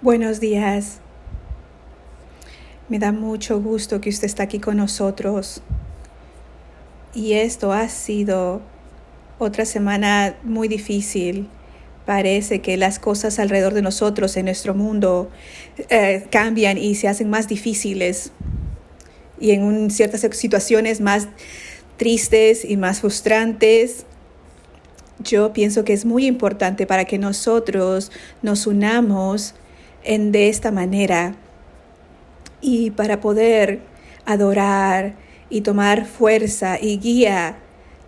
Buenos días. Me da mucho gusto que usted está aquí con nosotros. Y esto ha sido otra semana muy difícil. Parece que las cosas alrededor de nosotros en nuestro mundo cambian y se hacen más difíciles. Y en ciertas situaciones más tristes y más frustrantes. Yo pienso que es muy importante para que nosotros nos unamos de esta manera. Y para poder adorar y tomar fuerza y guía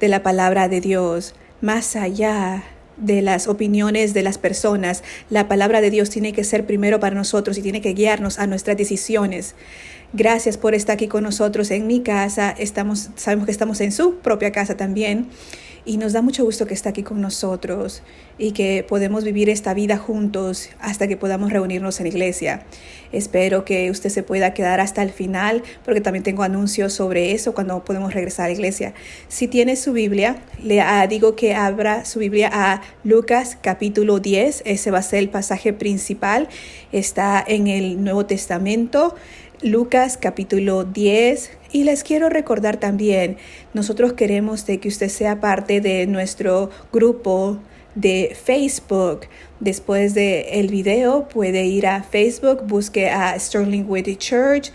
de la palabra de Dios, más allá de las opiniones de las personas, la palabra de Dios tiene que ser primero para nosotros y tiene que guiarnos a nuestras decisiones. Gracias por estar aquí con nosotros en mi casa. Sabemos que estamos en su propia casa también. Y nos da mucho gusto que está aquí con nosotros y que podemos vivir esta vida juntos hasta que podamos reunirnos en iglesia. Espero que usted se pueda quedar hasta el final, porque también tengo anuncios sobre eso cuando podemos regresar a la iglesia. Si tiene su Biblia, le digo que abra su Biblia a Lucas capítulo 10. Ese va a ser el pasaje principal. Está en el Nuevo Testamento. Lucas capítulo 10. Y les quiero recordar también, nosotros queremos de que usted sea parte de nuestro grupo de Facebook. Después del video puede ir a Facebook, busque a Sterling Witty Church,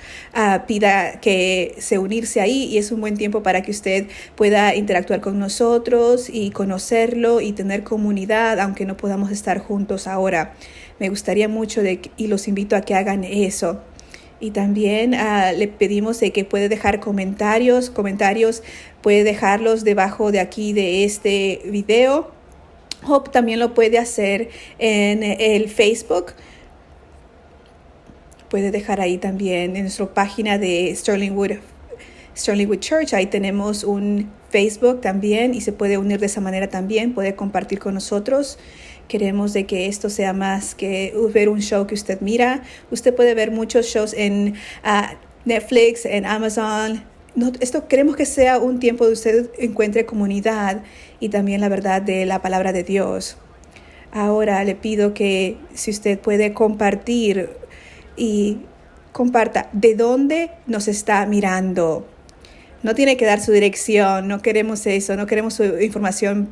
pida que se unirse ahí y es un buen tiempo para que usted pueda interactuar con nosotros y conocerlo y tener comunidad, aunque no podamos estar juntos ahora. Me gustaría mucho y los invito a que hagan eso. Y también le pedimos de que puede dejar comentarios puede dejarlos debajo de aquí de este video. O también lo puede hacer en el Facebook. Puede dejar ahí también en nuestra página de Sterling Wood Church. Ahí tenemos un Facebook también y se puede unir de esa manera también. Puede compartir con nosotros. Queremos de que esto sea más que ver un show que usted mira. Usted puede ver muchos shows en Netflix, en Amazon. Queremos que sea un tiempo donde usted encuentre comunidad y también la verdad de la palabra de Dios. Ahora le pido que si usted puede compartir y comparta de dónde nos está mirando. No tiene que dar su dirección, no queremos eso, no queremos su información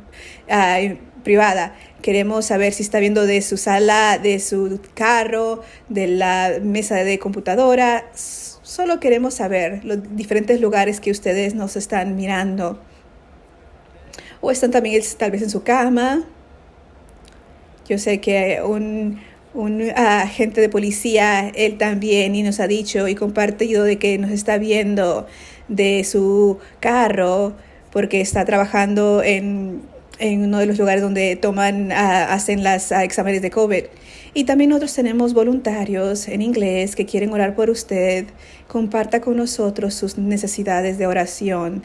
privada. Queremos saber si está viendo de su sala, de su carro, de la mesa de computadora. Solo queremos saber los diferentes lugares que ustedes nos están mirando. O están también tal vez en su cama. Yo sé que un agente de policía, él también, y nos ha dicho y compartido de que nos está viendo de su carro porque está trabajando en uno de los lugares donde hacen los exámenes de COVID. Y también nosotros tenemos voluntarios en inglés que quieren orar por usted. Comparta con nosotros sus necesidades de oración.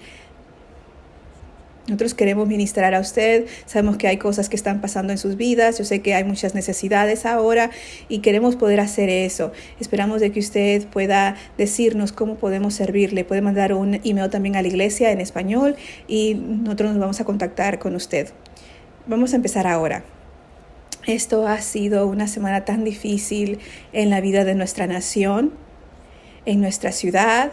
Nosotros queremos ministrar a usted, sabemos que hay cosas que están pasando en sus vidas, yo sé que hay muchas necesidades ahora y queremos poder hacer eso. Esperamos de que usted pueda decirnos cómo podemos servirle, puede mandar un email también a la iglesia en español y nosotros nos vamos a contactar con usted. Vamos a empezar ahora. Esto ha sido una semana tan difícil en la vida de nuestra nación, en nuestra ciudad.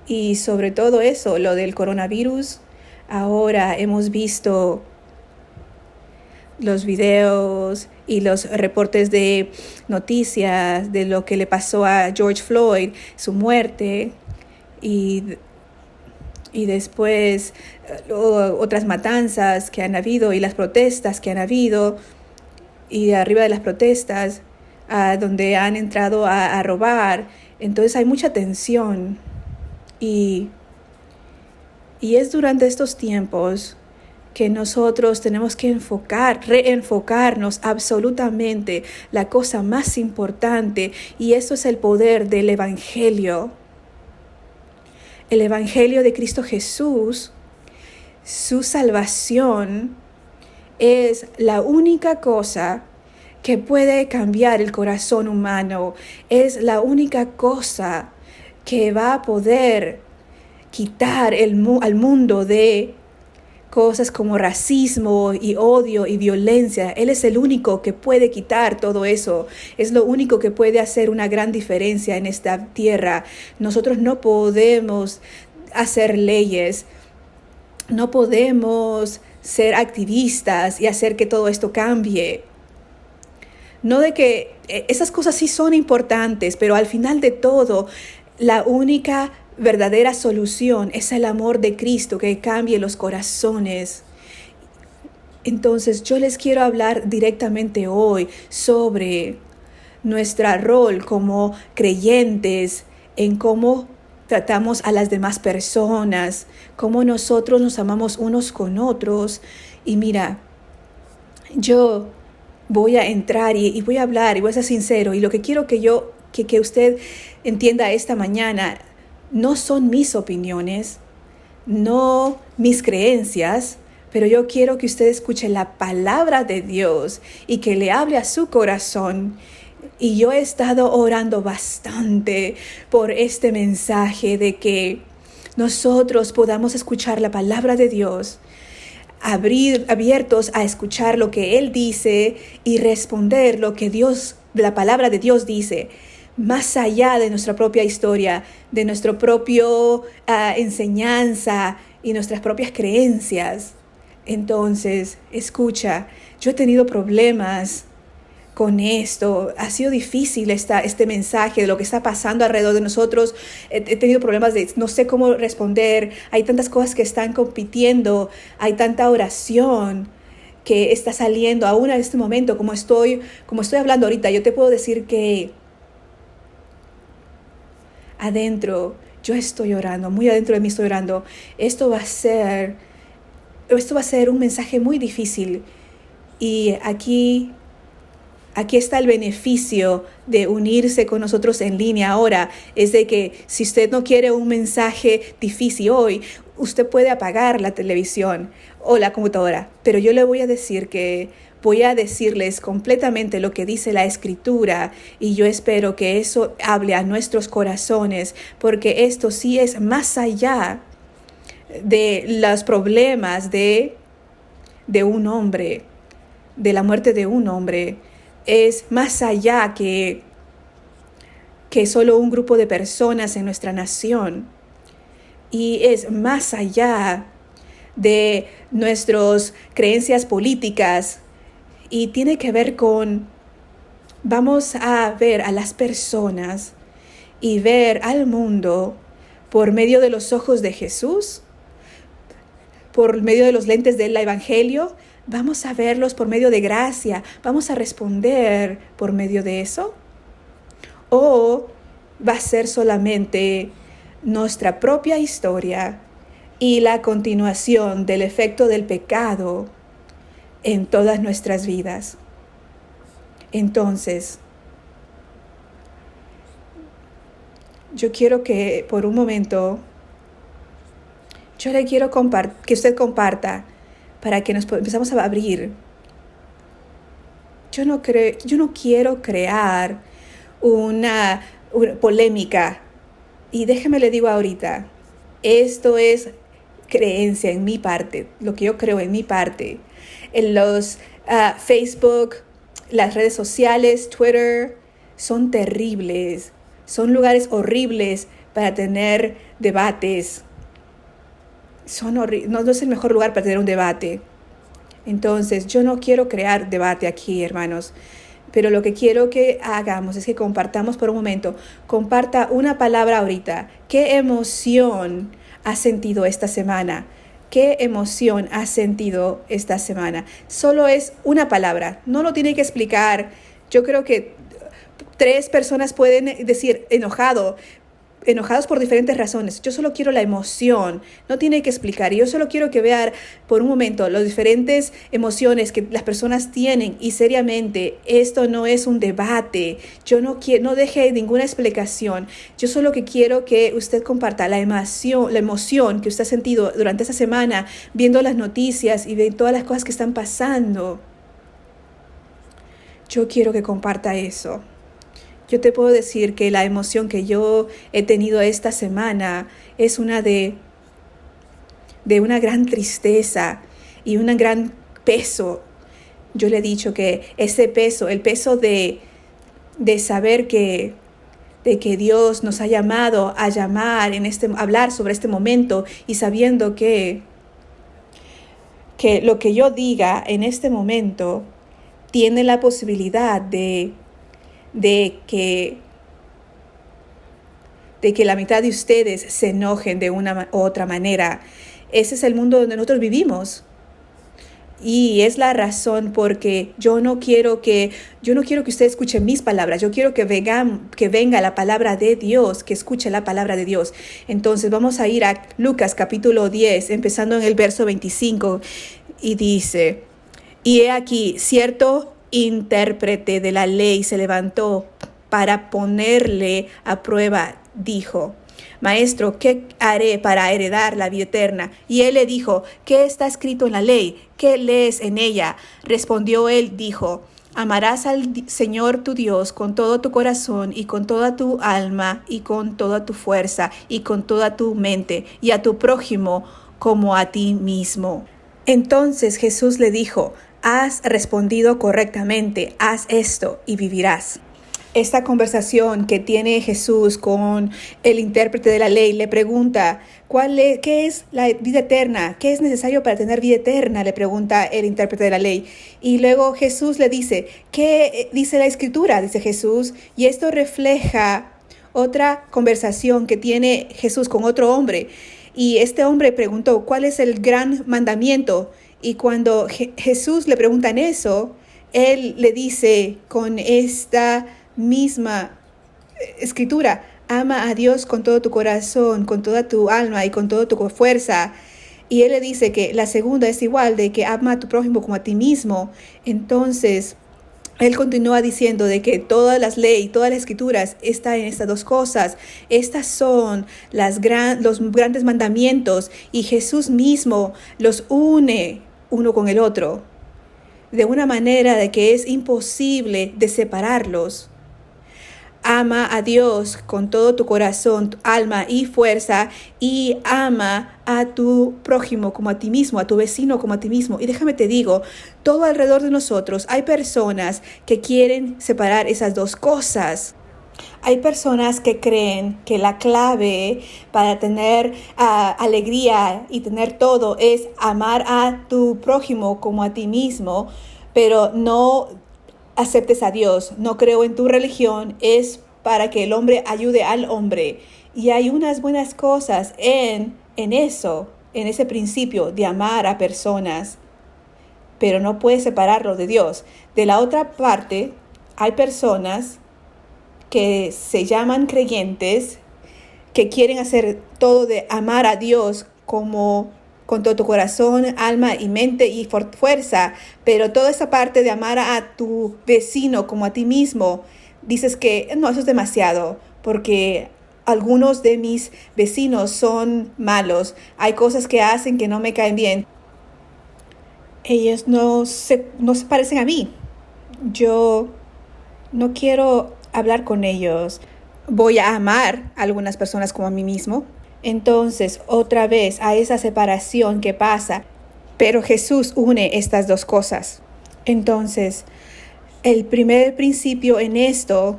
Y sobre todo eso, lo del coronavirus, ahora hemos visto los videos y los reportes de noticias de lo que le pasó a George Floyd, su muerte, y después otras matanzas que han habido y las protestas que han habido, y arriba de las protestas, donde han entrado a robar. Entonces hay mucha tensión. Y es durante estos tiempos que nosotros tenemos que reenfocarnos absolutamente la cosa más importante, y eso es el poder del Evangelio. El Evangelio de Cristo Jesús, su salvación, es la única cosa que puede cambiar el corazón humano. Es la única cosa que va a poder quitar al mundo de cosas como racismo y odio y violencia. Él es el único que puede quitar todo eso. Es lo único que puede hacer una gran diferencia en esta tierra. Nosotros no podemos hacer leyes, no podemos ser activistas y hacer que todo esto cambie. No de que esas cosas sí son importantes, pero al final de todo, la única verdadera solución es el amor de Cristo que cambie los corazones. Entonces yo les quiero hablar directamente hoy sobre nuestro rol como creyentes, en cómo tratamos a las demás personas, cómo nosotros nos amamos unos con otros. Y mira, yo voy a entrar y voy a hablar y voy a ser sincero, y lo que quiero que usted entienda esta mañana no son mis opiniones, no mis creencias, pero yo quiero que usted escuche la palabra de Dios y que le hable a su corazón. Y yo he estado orando bastante por este mensaje de que nosotros podamos escuchar la palabra de Dios, abiertos a escuchar lo que Él dice y responder lo que la palabra de Dios dice, más allá de nuestra propia historia, de nuestra propia enseñanza y nuestras propias creencias. Entonces, escucha, yo he tenido problemas con esto, ha sido difícil este mensaje de lo que está pasando alrededor de nosotros. He tenido problemas de no sé cómo responder, hay tantas cosas que están compitiendo, hay tanta oración que está saliendo aún en este momento, como estoy hablando ahorita. Yo te puedo decir que adentro, yo estoy orando, muy adentro de mí estoy orando. Esto va a ser un mensaje muy difícil, y aquí está el beneficio de unirse con nosotros en línea ahora. Es de que si usted no quiere un mensaje difícil hoy, usted puede apagar la televisión o la computadora. Pero yo le voy a decirles completamente lo que dice la Escritura, y yo espero que eso hable a nuestros corazones, porque esto sí es más allá de los problemas de un hombre, de la muerte de un hombre. Es más allá que solo un grupo de personas en nuestra nación. Y es más allá de nuestras creencias políticas. Y tiene que ver con, vamos a ver a las personas y ver al mundo por medio de los ojos de Jesús, por medio de los lentes del Evangelio. Vamos a verlos por medio de gracia. Vamos a responder por medio de eso. ¿O va a ser solamente nuestra propia historia y la continuación del efecto del pecado en todas nuestras vidas? Entonces, yo quiero que por un momento, yo le quiero que usted comparta, para que empezamos a abrir. Yo no quiero crear una polémica. Y déjeme le digo ahorita, esto es creencia en mi parte, lo que yo creo en mi parte. En los Facebook, las redes sociales, Twitter, son terribles. Son lugares horribles para tener debates. No es el mejor lugar para tener un debate. Entonces, yo no quiero crear debate aquí, hermanos. Pero lo que quiero que hagamos es que compartamos por un momento. Comparta una palabra ahorita. ¿Qué emoción has sentido esta semana? ¿Qué emoción has sentido esta semana? Solo es una palabra. No lo tiene que explicar. Yo creo que 3 personas pueden decir enojados por diferentes razones. Yo solo quiero la emoción, no tiene que explicar. Y yo solo quiero que vean por un momento las diferentes emociones que las personas tienen, y seriamente, esto no es un debate. Yo no deje ninguna explicación. Yo solo que quiero que usted comparta la emoción que usted ha sentido durante esta semana, viendo las noticias y viendo todas las cosas que están pasando. Yo quiero que comparta eso. Yo te puedo decir que la emoción que yo he tenido esta semana es una de de una gran tristeza y un gran peso. Yo le he dicho que ese peso, el peso de saber de que Dios nos ha llamado a hablar sobre este momento y sabiendo que lo que yo diga en este momento tiene la posibilidad de que la mitad de ustedes se enojen de una u otra manera. Ese es el mundo donde nosotros vivimos. Y es la razón porque yo no quiero que usted escuche mis palabras. Yo quiero que venga la palabra de Dios, que escuche la palabra de Dios. Entonces vamos a ir a Lucas capítulo 10, empezando en el verso 25. Y dice, y he aquí, cierto intérprete de la ley se levantó para ponerle a prueba. Dijo, Maestro, ¿qué haré para heredar la vida eterna? Y él le dijo, ¿qué está escrito en la ley? ¿Qué lees en ella? Respondió él, dijo, amarás al Señor tu Dios con todo tu corazón y con toda tu alma y con toda tu fuerza y con toda tu mente y a tu prójimo como a ti mismo. Entonces Jesús le dijo, has respondido correctamente, haz esto y vivirás. Esta conversación que tiene Jesús con el intérprete de la ley le pregunta, ¿qué es la vida eterna? ¿Qué es necesario para tener vida eterna? Le pregunta el intérprete de la ley. Y luego Jesús le dice, ¿qué dice la Escritura? Dice Jesús. Y esto refleja otra conversación que tiene Jesús con otro hombre. Y este hombre preguntó, ¿cuál es el gran mandamiento? Y cuando Jesús le pregunta en eso, él le dice con esta misma escritura, ama a Dios con todo tu corazón, con toda tu alma y con toda tu fuerza. Y él le dice que la segunda es igual, de que ama a tu prójimo como a ti mismo. Entonces, él continúa diciendo de que todas las leyes, todas las escrituras están en estas dos cosas. Estas son los grandes mandamientos y Jesús mismo los une uno con el otro de una manera de que es imposible de separarlos. Ama a Dios con todo tu corazón, tu alma y fuerza y ama a tu prójimo como a ti mismo, a tu vecino como a ti mismo. Y déjame te digo, todo alrededor de nosotros hay personas que quieren separar esas dos cosas. Hay personas que creen que la clave para tener alegría y tener todo es amar a tu prójimo como a ti mismo, pero no aceptes a Dios, no creo en tu religión, es para que el hombre ayude al hombre. Y hay unas buenas cosas en eso, en ese principio de amar a personas, pero no puedes separarlo de Dios. De la otra parte, hay personas que se llaman creyentes, que quieren hacer todo de amar a Dios como con todo tu corazón, alma y mente y fuerza, pero toda esa parte de amar a tu vecino como a ti mismo, dices que no, eso es demasiado, porque algunos de mis vecinos son malos, hay cosas que hacen que no me caen bien. Ellos no se parecen a mí. Yo no quiero hablar con ellos. Voy a amar a algunas personas como a mí mismo. Entonces, otra vez, a esa separación que pasa. Pero Jesús une estas dos cosas. Entonces, el primer principio en esto,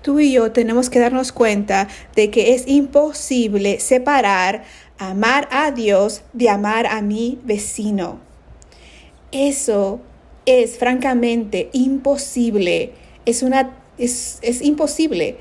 tú y yo tenemos que darnos cuenta de que es imposible separar amar a Dios de amar a mi vecino. Eso es francamente imposible. Es imposible.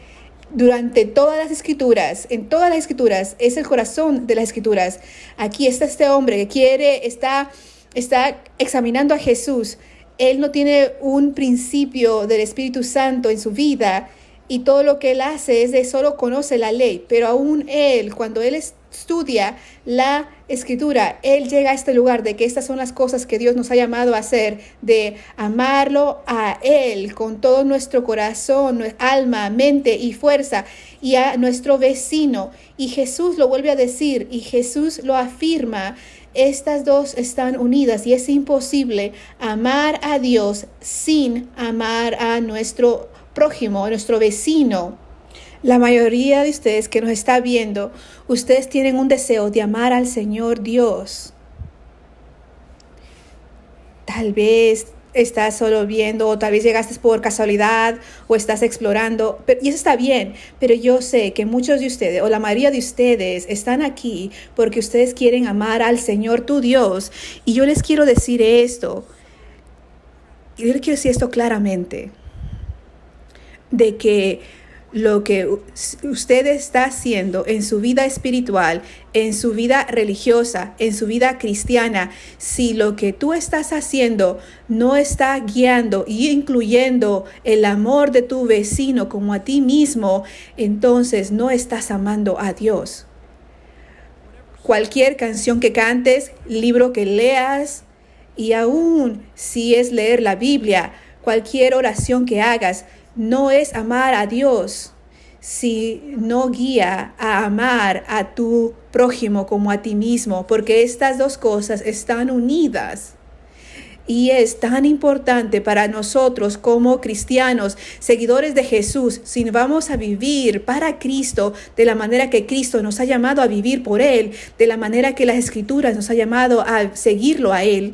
Durante todas las escrituras, en todas las escrituras, es el corazón de las escrituras. Aquí está este hombre que está examinando a Jesús. Él no tiene un principio del Espíritu Santo en su vida y todo lo que él hace es de solo conoce la ley. Pero aún él, cuando él estudia la escritura, él llega a este lugar de que estas son las cosas que Dios nos ha llamado a hacer, de amarlo a él con todo nuestro corazón, alma, mente y fuerza, y a nuestro vecino. Y Jesús lo vuelve a decir y Jesús lo afirma. Estas dos están unidas y es imposible amar a Dios sin amar a nuestro prójimo, a nuestro vecino. La mayoría de ustedes que nos está viendo, ustedes tienen un deseo de amar al Señor Dios. Tal vez estás solo viendo, o tal vez llegaste por casualidad, o estás explorando, y eso está bien, pero yo sé que muchos de ustedes, o la mayoría de ustedes, están aquí porque ustedes quieren amar al Señor tu Dios, y yo les quiero decir esto, claramente, de que lo que usted está haciendo en su vida espiritual, en su vida religiosa, en su vida cristiana, si lo que tú estás haciendo no está guiando y incluyendo el amor de tu vecino como a ti mismo, entonces no estás amando a Dios. Cualquier canción que cantes, libro que leas, y aún si es leer la Biblia, cualquier oración que hagas, no es amar a Dios si no guía a amar a tu prójimo como a ti mismo, porque estas dos cosas están unidas. Y es tan importante para nosotros como cristianos, seguidores de Jesús, si vamos a vivir para Cristo de la manera que Cristo nos ha llamado a vivir por Él, de la manera que las Escrituras nos ha llamado a seguirlo a Él.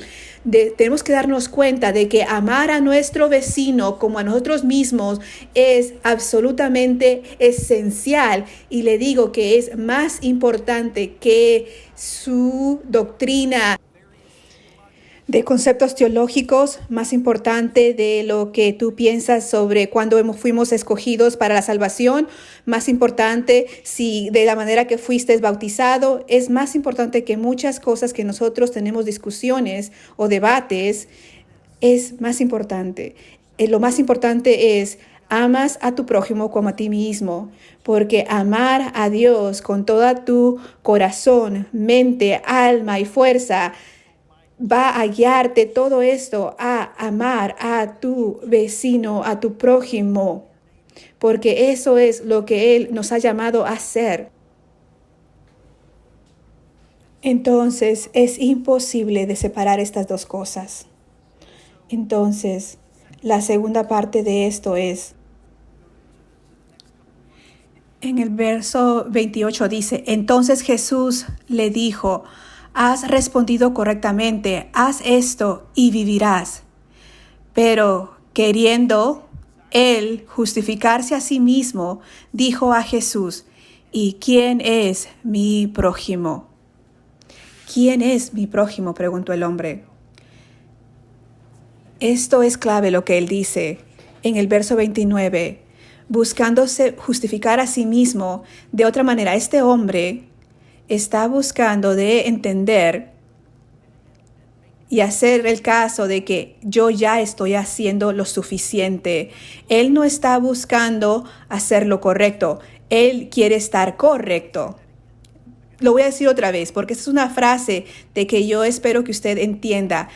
Tenemos que darnos cuenta de que amar a nuestro vecino como a nosotros mismos es absolutamente esencial, y le digo que es más importante que su doctrina de conceptos teológicos, más importante de lo que tú piensas sobre cuándo fuimos escogidos para la salvación, más importante si de la manera que fuiste bautizado, es más importante que muchas cosas que nosotros tenemos discusiones o debates, es más importante. Lo más importante es: amas a tu prójimo como a ti mismo, porque amar a Dios con toda tu corazón, mente, alma y fuerza va a guiarte todo esto a amar a tu vecino, a tu prójimo, porque eso es lo que Él nos ha llamado a hacer. Entonces es imposible de separar estas dos cosas. Entonces, la segunda parte de esto es, en el verso 28 dice: entonces Jesús le dijo: has respondido correctamente, haz esto y vivirás. Pero queriendo él justificarse a sí mismo, dijo a Jesús: ¿y quién es mi prójimo? ¿Quién es mi prójimo?, preguntó el hombre. Esto es clave lo que él dice en el verso 29. Buscándose justificar a sí mismo, de otra manera, este hombre está buscando de entender y hacer el caso de que yo ya estoy haciendo lo suficiente. Él no está buscando hacer lo correcto. Él quiere estar correcto. Lo voy a decir otra vez, porque esta es una frase de que yo espero que usted entienda.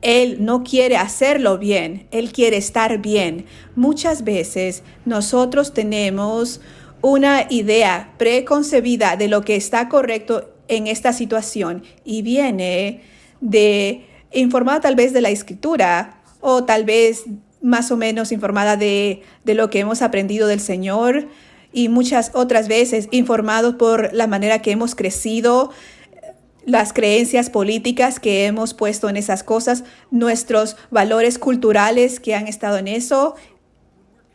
Él no quiere hacerlo bien. Él quiere estar bien. Muchas veces nosotros tenemos una idea preconcebida de lo que está correcto en esta situación, y viene informada tal vez de la Escritura, o tal vez más o menos informada de lo que hemos aprendido del Señor, y muchas otras veces informados por la manera que hemos crecido, las creencias políticas que hemos puesto en esas cosas, nuestros valores culturales que han estado en eso.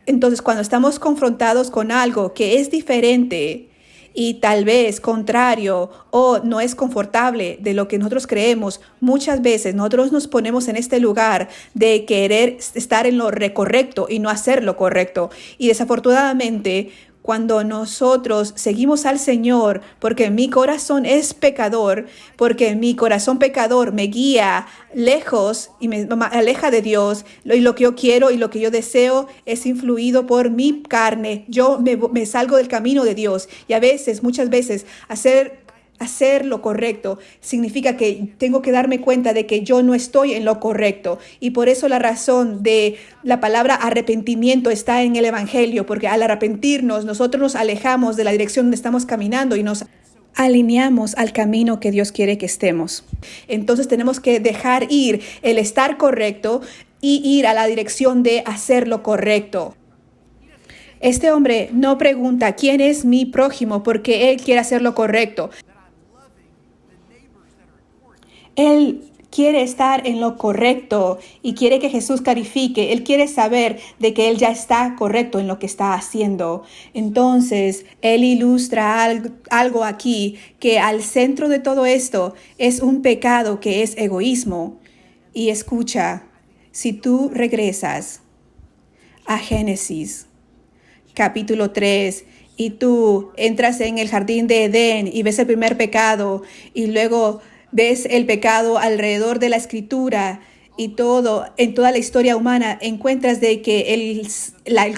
Entonces, cuando estamos confrontados con algo que es diferente y tal vez contrario o no es confortable de lo que nosotros creemos, muchas veces nosotros nos ponemos en este lugar de querer estar en lo correcto y no hacer lo correcto. Y desafortunadamente, cuando nosotros seguimos al Señor, porque mi corazón es pecador, porque mi corazón pecador me guía lejos y me aleja de Dios, y lo que yo quiero y lo que yo deseo es influido por mi carne. Yo me salgo del camino de Dios, y a veces, muchas veces, hacer lo correcto significa que tengo que darme cuenta de que yo no estoy en lo correcto. Y por eso la razón de la palabra arrepentimiento está en el Evangelio, porque al arrepentirnos nosotros nos alejamos de la dirección donde estamos caminando y nos alineamos al camino que Dios quiere que estemos. Entonces tenemos que dejar ir el estar correcto y ir a la dirección de hacer lo correcto. Este hombre no pregunta quién es mi prójimo porque él quiere hacer lo correcto. Él quiere estar en lo correcto y quiere que Jesús clarifique. Él quiere saber de que él ya está correcto en lo que está haciendo. Entonces, él ilustra algo aquí, que al centro de todo esto es un pecado que es egoísmo. Y escucha, si tú regresas a Génesis, capítulo 3, y tú entras en el jardín de Edén y ves el primer pecado, y luego ves el pecado alrededor de la escritura y todo, en toda la historia humana, encuentras de que el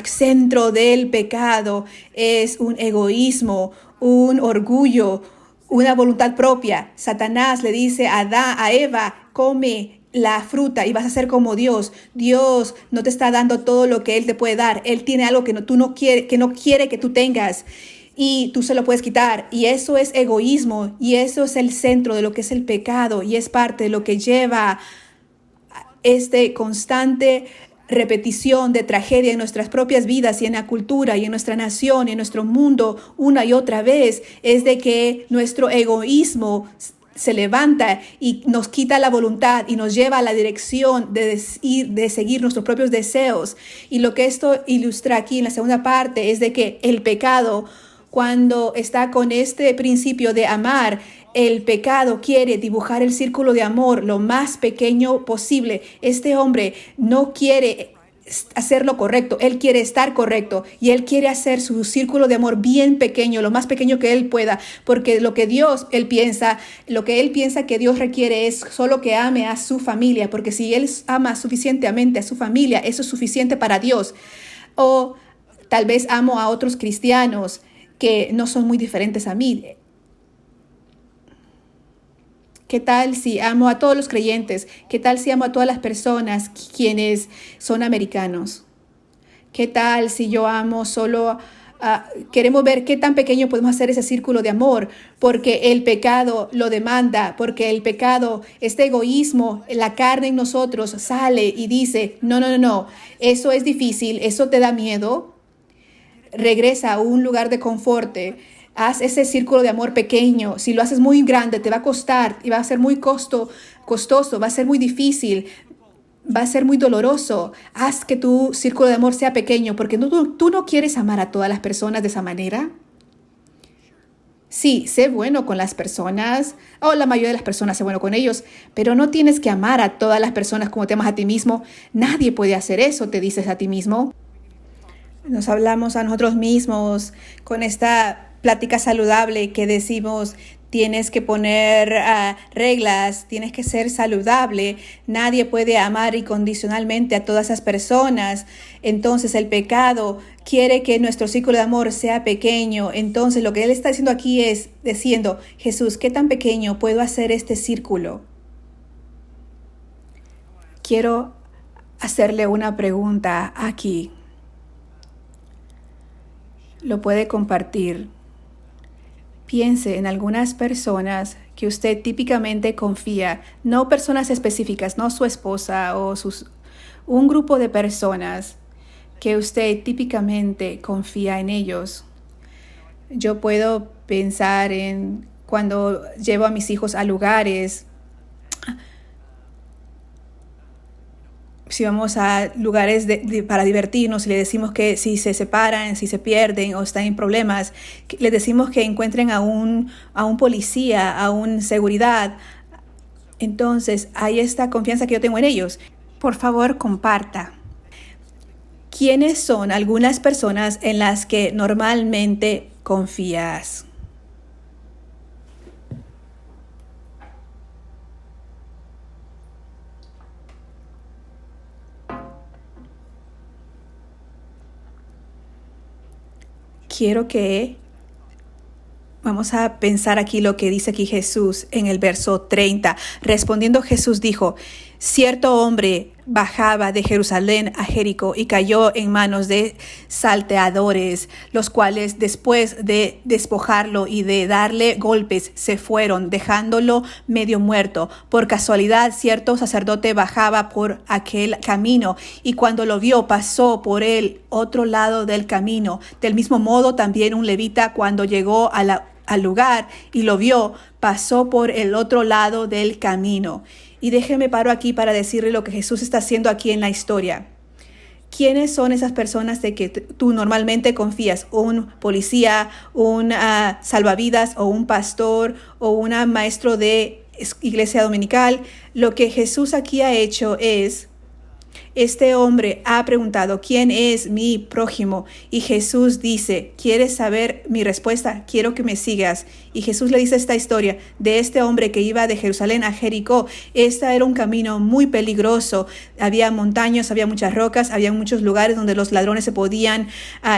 centro del pecado es un egoísmo, un orgullo, una voluntad propia. Satanás le dice a Eva, come la fruta y vas a ser como Dios. Dios no te está dando todo lo que Él te puede dar. Él tiene algo que no quiere que tú tengas. Y tú se lo puedes quitar, y eso es egoísmo, y eso es el centro de lo que es el pecado, y es parte de lo que lleva este constante repetición de tragedia en nuestras propias vidas y en la cultura y en nuestra nación y en nuestro mundo una y otra vez, es de que nuestro egoísmo se levanta y nos quita la voluntad y nos lleva a la dirección de seguir nuestros propios deseos. Y lo que esto ilustra aquí en la segunda parte es de que el pecado, cuando está con este principio de amar, el pecado quiere dibujar el círculo de amor lo más pequeño posible. Este hombre no quiere hacer lo correcto, él quiere estar correcto y él quiere hacer su círculo de amor bien pequeño, lo más pequeño que él pueda, porque lo que él piensa que Dios requiere es solo que ame a su familia, porque si él ama suficientemente a su familia, eso es suficiente para Dios. O tal vez amo a otros cristianos que no son muy diferentes a mí. ¿Qué tal si amo a todos los creyentes? ¿Qué tal si amo a todas las personas quienes son americanos? ¿Qué tal si yo amo solo queremos ver qué tan pequeño podemos hacer ese círculo de amor? Porque el pecado lo demanda, porque el pecado, este egoísmo, la carne en nosotros sale y dice, no, eso es difícil, eso te da miedo. Regresa a un lugar de confort, haz ese círculo de amor pequeño. Si lo haces muy grande, te va a costar y va a ser muy costoso, va a ser muy difícil, va a ser muy doloroso. Haz que tu círculo de amor sea pequeño, porque tú no quieres amar a todas las personas de esa manera. Sí, sé bueno con las personas, o la mayoría de las personas sé bueno con ellos, pero no tienes que amar a todas las personas como te amas a ti mismo. Nadie puede hacer eso, te dices a ti mismo. Nos hablamos a nosotros mismos con esta plática saludable que decimos, tienes que poner reglas, tienes que ser saludable. Nadie puede amar incondicionalmente a todas esas personas. Entonces el pecado quiere que nuestro círculo de amor sea pequeño. Entonces lo que él está diciendo aquí es diciendo, Jesús, ¿qué tan pequeño puedo hacer este círculo? Quiero hacerle una pregunta aquí. Lo puede compartir. Piense en algunas personas que usted típicamente confía, no personas específicas, no su esposa o un grupo de personas que usted típicamente confía en ellos. Yo puedo pensar en cuando llevo a mis hijos a lugares. Si vamos a lugares para divertirnos y le decimos que si se separan, si se pierden o están en problemas, les decimos que encuentren a un policía, a un seguridad. Entonces, hay esta confianza que yo tengo en ellos. Por favor, comparta. ¿Quiénes son algunas personas en las que normalmente confías? Quiero que vamos a pensar aquí lo que dice aquí Jesús en el verso 30. Respondiendo Jesús dijo, cierto hombre bajaba de Jerusalén a Jericó y cayó en manos de salteadores, los cuales después de despojarlo y de darle golpes se fueron, dejándolo medio muerto. Por casualidad, cierto sacerdote bajaba por aquel camino y cuando lo vio pasó por el otro lado del camino. Del mismo modo también un levita, cuando llegó al lugar y lo vio, pasó por el otro lado del camino. Y déjeme paro aquí para decirle lo que Jesús está haciendo aquí en la historia. ¿Quiénes son esas personas de que tú normalmente confías? ¿Un policía, un salvavidas o un pastor o un maestro de iglesia dominical? Lo que Jesús aquí ha hecho es, este hombre ha preguntado, ¿quién es mi prójimo? Y Jesús dice, ¿quieres saber mi respuesta? Quiero que me sigas. Y Jesús le dice esta historia de este hombre que iba de Jerusalén a Jericó. Este era un camino muy peligroso. Había montañas, había muchas rocas, había muchos lugares donde los ladrones se podían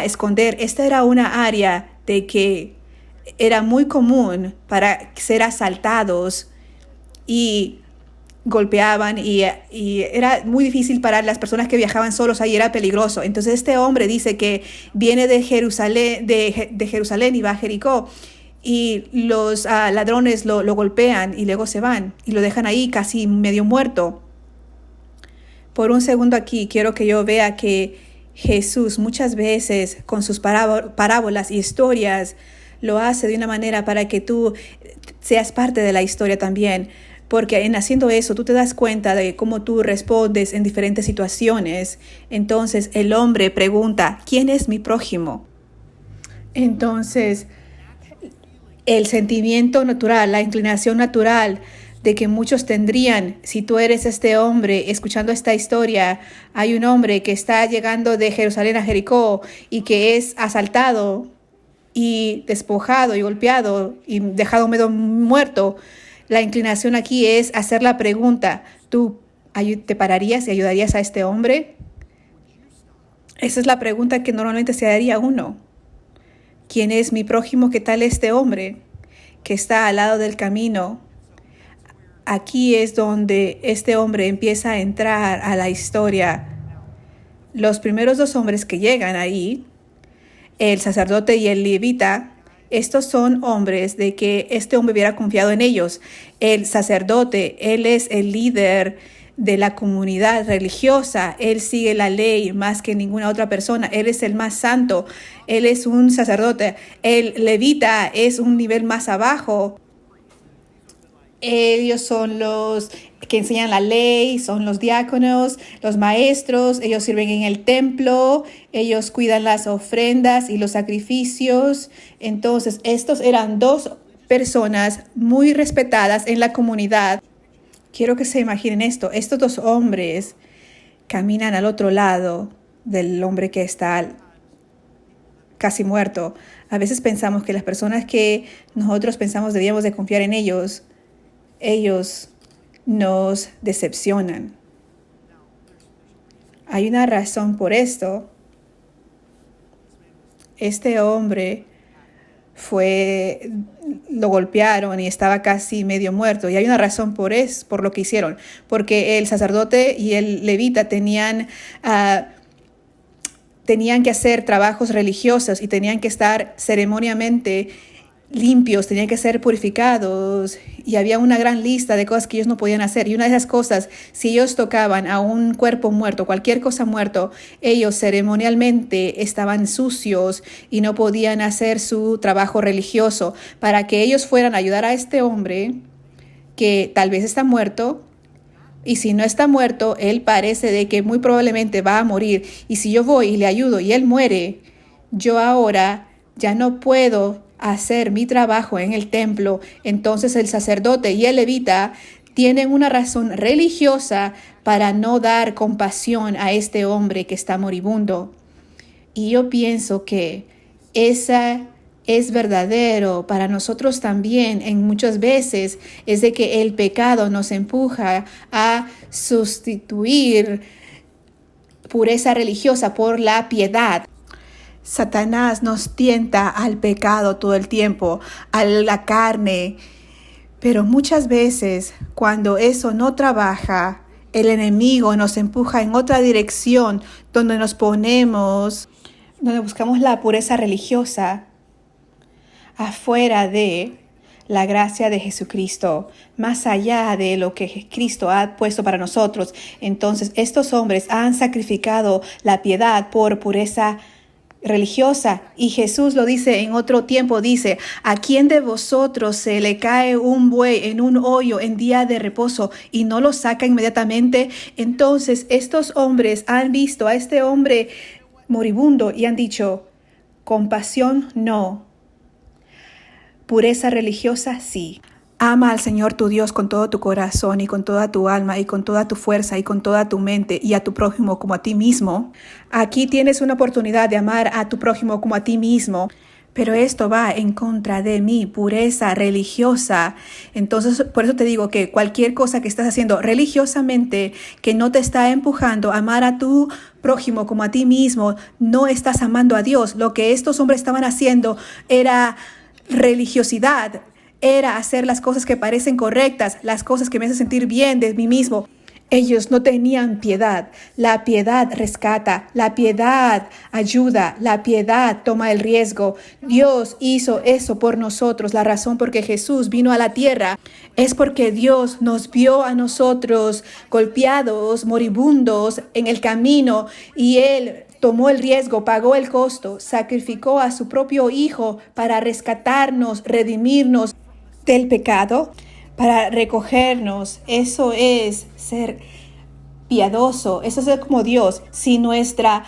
esconder. Esta era una área de que era muy común para ser asaltados y golpeaban y era muy difícil para las personas que viajaban solos, ahí era peligroso. Entonces este hombre dice que viene de Jerusalén, de Jerusalén y va a Jericó y los ladrones lo golpean y luego se van y lo dejan ahí casi medio muerto. Por un segundo aquí quiero que yo vea que Jesús muchas veces con sus parábolas y historias lo hace de una manera para que tú seas parte de la historia también. Porque en haciendo eso, tú te das cuenta de cómo tú respondes en diferentes situaciones. Entonces, el hombre pregunta, ¿quién es mi prójimo? Entonces, el sentimiento natural, la inclinación natural de que muchos tendrían, si tú eres este hombre, escuchando esta historia, hay un hombre que está llegando de Jerusalén a Jericó y que es asaltado y despojado y golpeado y dejado medio muerto. La inclinación aquí es hacer la pregunta, ¿tú te pararías y ayudarías a este hombre? Esa es la pregunta que normalmente se haría uno. ¿Quién es mi prójimo? ¿Qué tal este hombre que está al lado del camino? Aquí es donde este hombre empieza a entrar a la historia. Los primeros dos hombres que llegan ahí, el sacerdote y el levita, estos son hombres de que este hombre hubiera confiado en ellos. El sacerdote, él es el líder de la comunidad religiosa. Él sigue la ley más que ninguna otra persona. Él es el más santo. Él es un sacerdote. El levita es un nivel más abajo. Ellos son los que enseñan la ley, son los diáconos, los maestros. Ellos sirven en el templo, ellos cuidan las ofrendas y los sacrificios. Entonces, estos eran dos personas muy respetadas en la comunidad. Quiero que se imaginen esto. Estos dos hombres caminan al otro lado del hombre que está casi muerto. A veces pensamos que las personas que nosotros pensamos debíamos de confiar en ellos nos decepcionan. Hay una razón por esto. Este hombre lo golpearon y estaba casi medio muerto. Y hay una razón por lo que hicieron. Porque el sacerdote y el levita tenían que hacer trabajos religiosos y tenían que estar ceremonialmente limpios, tenían que ser purificados y había una gran lista de cosas que ellos no podían hacer. Y una de esas cosas, si ellos tocaban a un cuerpo muerto, cualquier cosa muerto, ellos ceremonialmente estaban sucios y no podían hacer su trabajo religioso. Para que ellos fueran a ayudar a este hombre que tal vez está muerto, y si no está muerto, él parece de que muy probablemente va a morir. Y si yo voy y le ayudo y él muere, yo ahora ya no puedo hacer mi trabajo en el templo. Entonces el sacerdote y el levita tienen una razón religiosa para no dar compasión a este hombre que está moribundo. Y yo pienso que esa es verdadero para nosotros también en muchas veces, es de que el pecado nos empuja a sustituir pureza religiosa por la piedad. Satanás nos tienta al pecado todo el tiempo, a la carne, pero muchas veces cuando eso no trabaja, el enemigo nos empuja en otra dirección, donde donde buscamos la pureza religiosa afuera de la gracia de Jesucristo, más allá de lo que Cristo ha puesto para nosotros. Entonces, estos hombres han sacrificado la piedad por pureza religiosa. Y Jesús lo dice en otro tiempo, dice: ¿a quién de vosotros se le cae un buey en un hoyo en día de reposo y no lo saca inmediatamente? Entonces, estos hombres han visto a este hombre moribundo y han dicho: compasión no, pureza religiosa sí. Ama al Señor tu Dios con todo tu corazón y con toda tu alma y con toda tu fuerza y con toda tu mente, y a tu prójimo como a ti mismo. Aquí tienes una oportunidad de amar a tu prójimo como a ti mismo, pero esto va en contra de mi pureza religiosa. Entonces, por eso te digo que cualquier cosa que estás haciendo religiosamente que no te está empujando a amar a tu prójimo como a ti mismo, no estás amando a Dios. Lo que estos hombres estaban haciendo era religiosidad. Era hacer las cosas que parecen correctas, las cosas que me hacen sentir bien de mí mismo. Ellos no tenían piedad. La piedad rescata, la piedad ayuda, la piedad toma el riesgo. Dios hizo eso por nosotros. La razón por que Jesús vino a la tierra es porque Dios nos vio a nosotros golpeados, moribundos en el camino, y Él tomó el riesgo, pagó el costo, sacrificó a su propio Hijo para rescatarnos, redimirnos del pecado, para recogernos. Eso es ser piadoso, eso es ser como Dios. Si nuestra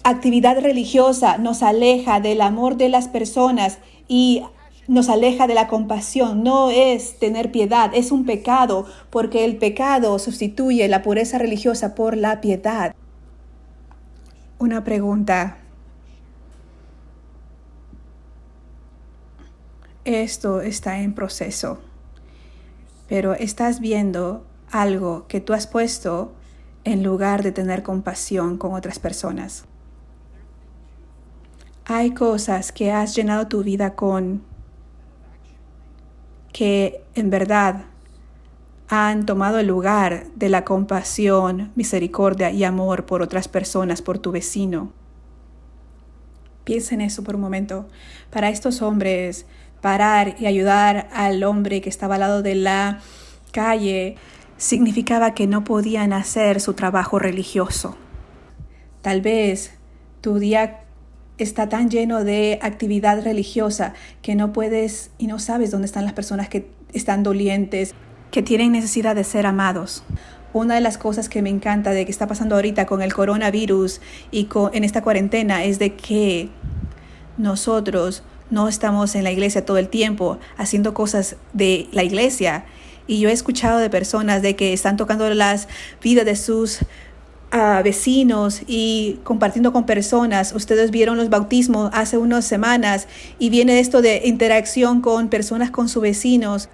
actividad religiosa nos aleja del amor de las personas y nos aleja de la compasión, no es tener piedad, es un pecado, porque el pecado sustituye la pureza religiosa por la piedad. Una pregunta. Esto está en proceso, pero estás viendo algo que tú has puesto en lugar de tener compasión con otras personas. Hay cosas que has llenado tu vida con que en verdad han tomado el lugar de la compasión, misericordia y amor por otras personas, por tu vecino. Piensa en eso por un momento. Para estos hombres, parar y ayudar al hombre que estaba al lado de la calle significaba que no podían hacer su trabajo religioso. Tal vez tu día está tan lleno de actividad religiosa que no puedes y no sabes dónde están las personas que están dolientes, que tienen necesidad de ser amados. Una de las cosas que me encanta de que está pasando ahorita con el coronavirus y en esta cuarentena es de que nosotros no estamos en la iglesia todo el tiempo haciendo cosas de la iglesia. Y yo he escuchado de personas de que están tocando las vidas de sus vecinos y compartiendo con personas. Ustedes vieron los bautismos hace unas semanas y viene esto de interacción con personas, con sus vecinos.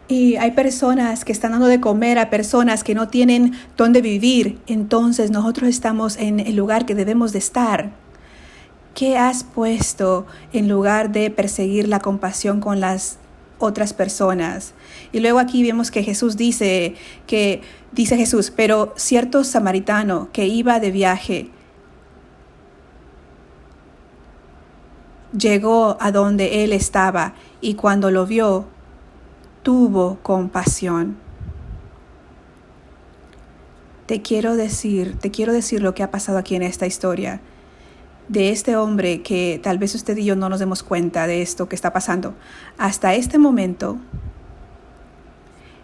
Y hay personas que están dando de comer a personas que no tienen dónde vivir. Entonces nosotros estamos en el lugar que debemos de estar. ¿Qué has puesto en lugar de perseguir la compasión con las otras personas? Y luego aquí vemos que Jesús dice Jesús, pero cierto samaritano que iba de viaje llegó a donde él estaba y cuando lo vio, tuvo compasión. Te quiero decir lo que ha pasado aquí en esta historia. De este hombre que tal vez usted y yo no nos demos cuenta de esto que está pasando. Hasta este momento,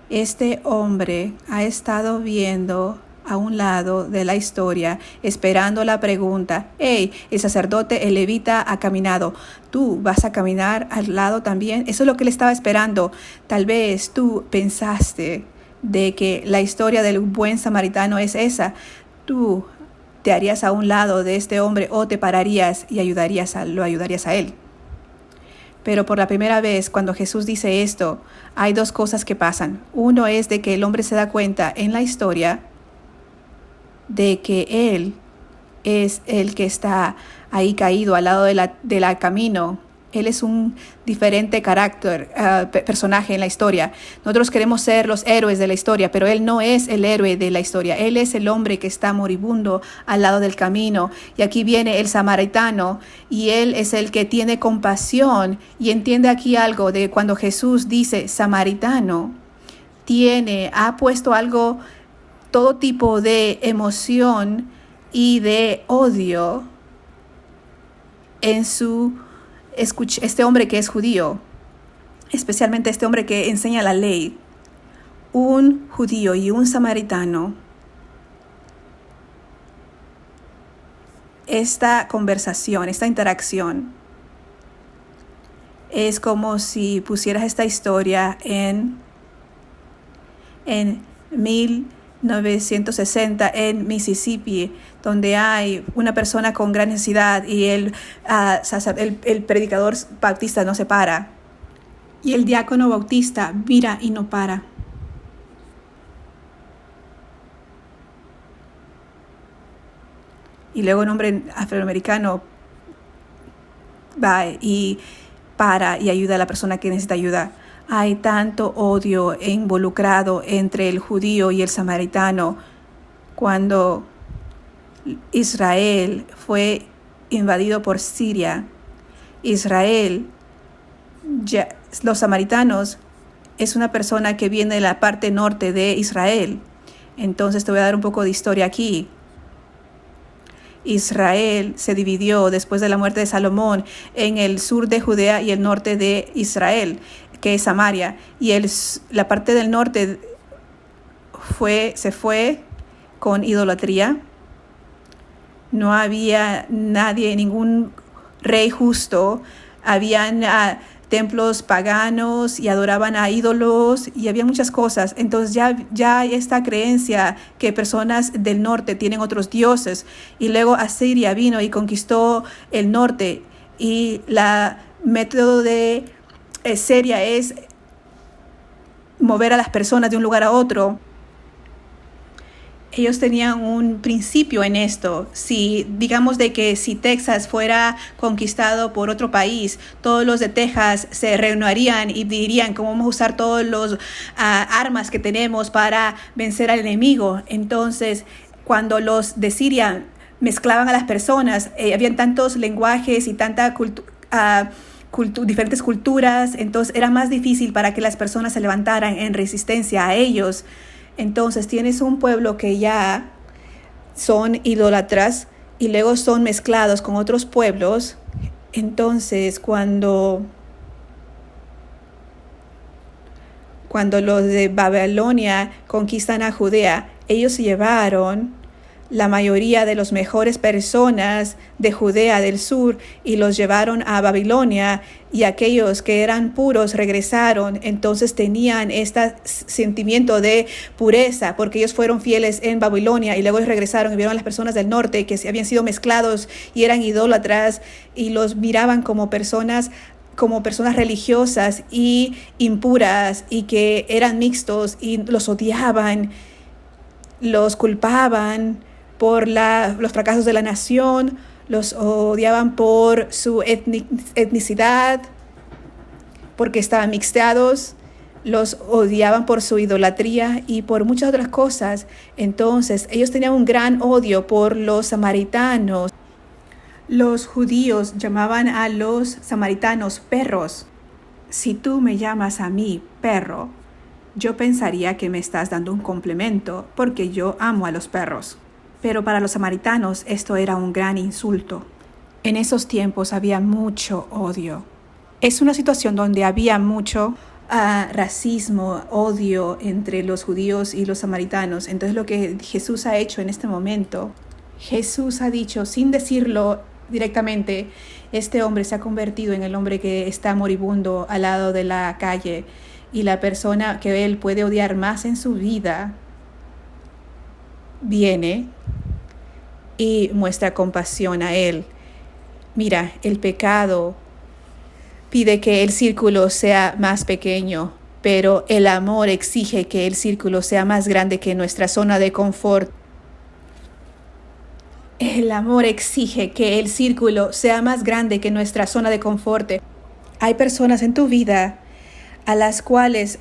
este hombre ha estado viendo a un lado de la historia, esperando la pregunta: hey, el sacerdote, el levita ha caminado, ¿tú vas a caminar al lado también? Eso es lo que él estaba esperando. Tal vez tú pensaste de que la historia del buen samaritano es esa. Tú te harías a un lado de este hombre o te pararías y lo ayudarías a él. Pero por la primera vez, cuando Jesús dice esto, hay dos cosas que pasan. Uno es de que el hombre se da cuenta en la historia de que él es el que está ahí caído al lado de la camino, Él es un diferente carácter, personaje en la historia. Nosotros queremos ser los héroes de la historia, pero Él no es el héroe de la historia. Él es el hombre que está moribundo al lado del camino. Y aquí viene el samaritano y Él es el que tiene compasión. Y entiende aquí algo de cuando Jesús dice samaritano, ha puesto algo, todo tipo de emoción y de odio en este hombre que es judío, especialmente este hombre que enseña la ley. Un judío y un samaritano. Esta conversación, esta interacción, es como si pusieras esta historia en 1960 en Mississippi, donde hay una persona con gran necesidad y el predicador bautista no se para. Y el diácono bautista mira y no para. Y luego un hombre afroamericano va y para y ayuda a la persona que necesita ayuda. Hay tanto odio involucrado entre el judío y el samaritano. Cuando Israel fue invadido por Siria, los samaritanos es una persona que viene de la parte norte de Israel. Entonces te voy a dar un poco de historia aquí. Israel se dividió después de la muerte de Salomón en el sur de Judea y el norte de Israel, que es Samaria, y la parte del norte se fue con idolatría. No había nadie, ningún rey justo. Habían templos paganos y adoraban a ídolos y había muchas cosas. Entonces ya hay esta creencia que personas del norte tienen otros dioses. Y luego Asiria vino y conquistó el norte. Y la método de Siria es mover a las personas de un lugar a otro. Ellos tenían un principio en esto. Digamos si Texas fuera conquistado por otro país, todos los de Texas se reunirían y dirían cómo vamos a usar todos los armas que tenemos para vencer al enemigo. Entonces, cuando los de Siria mezclaban a las personas, habían tantos lenguajes y tanta diferentes culturas, entonces era más difícil para que las personas se levantaran en resistencia a ellos. Entonces tienes un pueblo que ya son idólatras y luego son mezclados con otros pueblos. Entonces cuando los de Babilonia conquistan a Judea, ellos se llevaron la mayoría de las mejores personas de Judea del sur y los llevaron a Babilonia, y aquellos que eran puros regresaron. Entonces tenían este sentimiento de pureza porque ellos fueron fieles en Babilonia, y luego regresaron y vieron a las personas del norte que habían sido mezclados y eran idólatras y los miraban como personas religiosas y impuras y que eran mixtos, y los odiaban, los culpaban por los fracasos de la nación, los odiaban por su etnicidad, porque estaban mixteados, los odiaban por su idolatría y por muchas otras cosas. Entonces ellos tenían un gran odio por los samaritanos. Los judíos llamaban a los samaritanos perros. Si tú me llamas a mí perro, yo pensaría que me estás dando un complemento porque yo amo a los perros. Pero para los samaritanos esto era un gran insulto. En esos tiempos había mucho odio. Es una situación donde había mucho racismo, odio entre los judíos y los samaritanos. Entonces lo que Jesús ha hecho en este momento, Jesús ha dicho, sin decirlo directamente, este hombre se ha convertido en el hombre que está moribundo al lado de la calle, y la persona que él puede odiar más en su vida viene y muestra compasión a él. Mira, el pecado pide que el círculo sea más pequeño, pero el amor exige que el círculo sea más grande que nuestra zona de confort. El amor exige que el círculo sea más grande que nuestra zona de confort. Hay personas en tu vida a las cuales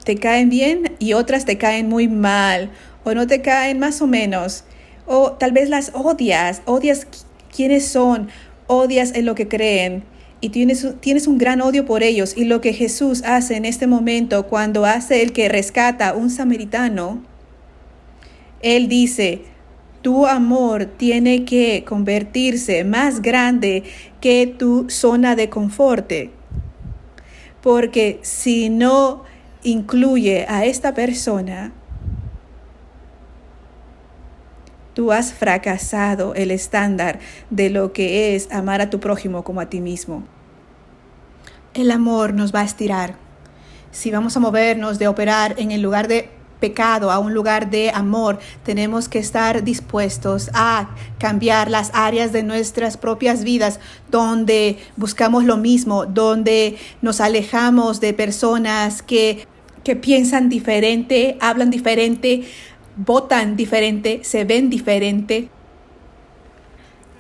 te caen bien y otras te caen muy mal, o no te caen más o menos, o tal vez las odias quiénes son, odias en lo que creen y tienes un gran odio por ellos. Y lo que Jesús hace en este momento, cuando hace el que rescata a un samaritano, Él dice: tu amor tiene que convertirse más grande que tu zona de confort, porque si no incluye a esta persona, tú has fracasado el estándar de lo que es amar a tu prójimo como a ti mismo. El amor nos va a estirar. Si vamos a movernos de operar en el lugar de pecado a un lugar de amor, tenemos que estar dispuestos a cambiar las áreas de nuestras propias vidas donde buscamos lo mismo, donde nos alejamos de personas que piensan diferente, hablan diferente, votan diferente, se ven diferente.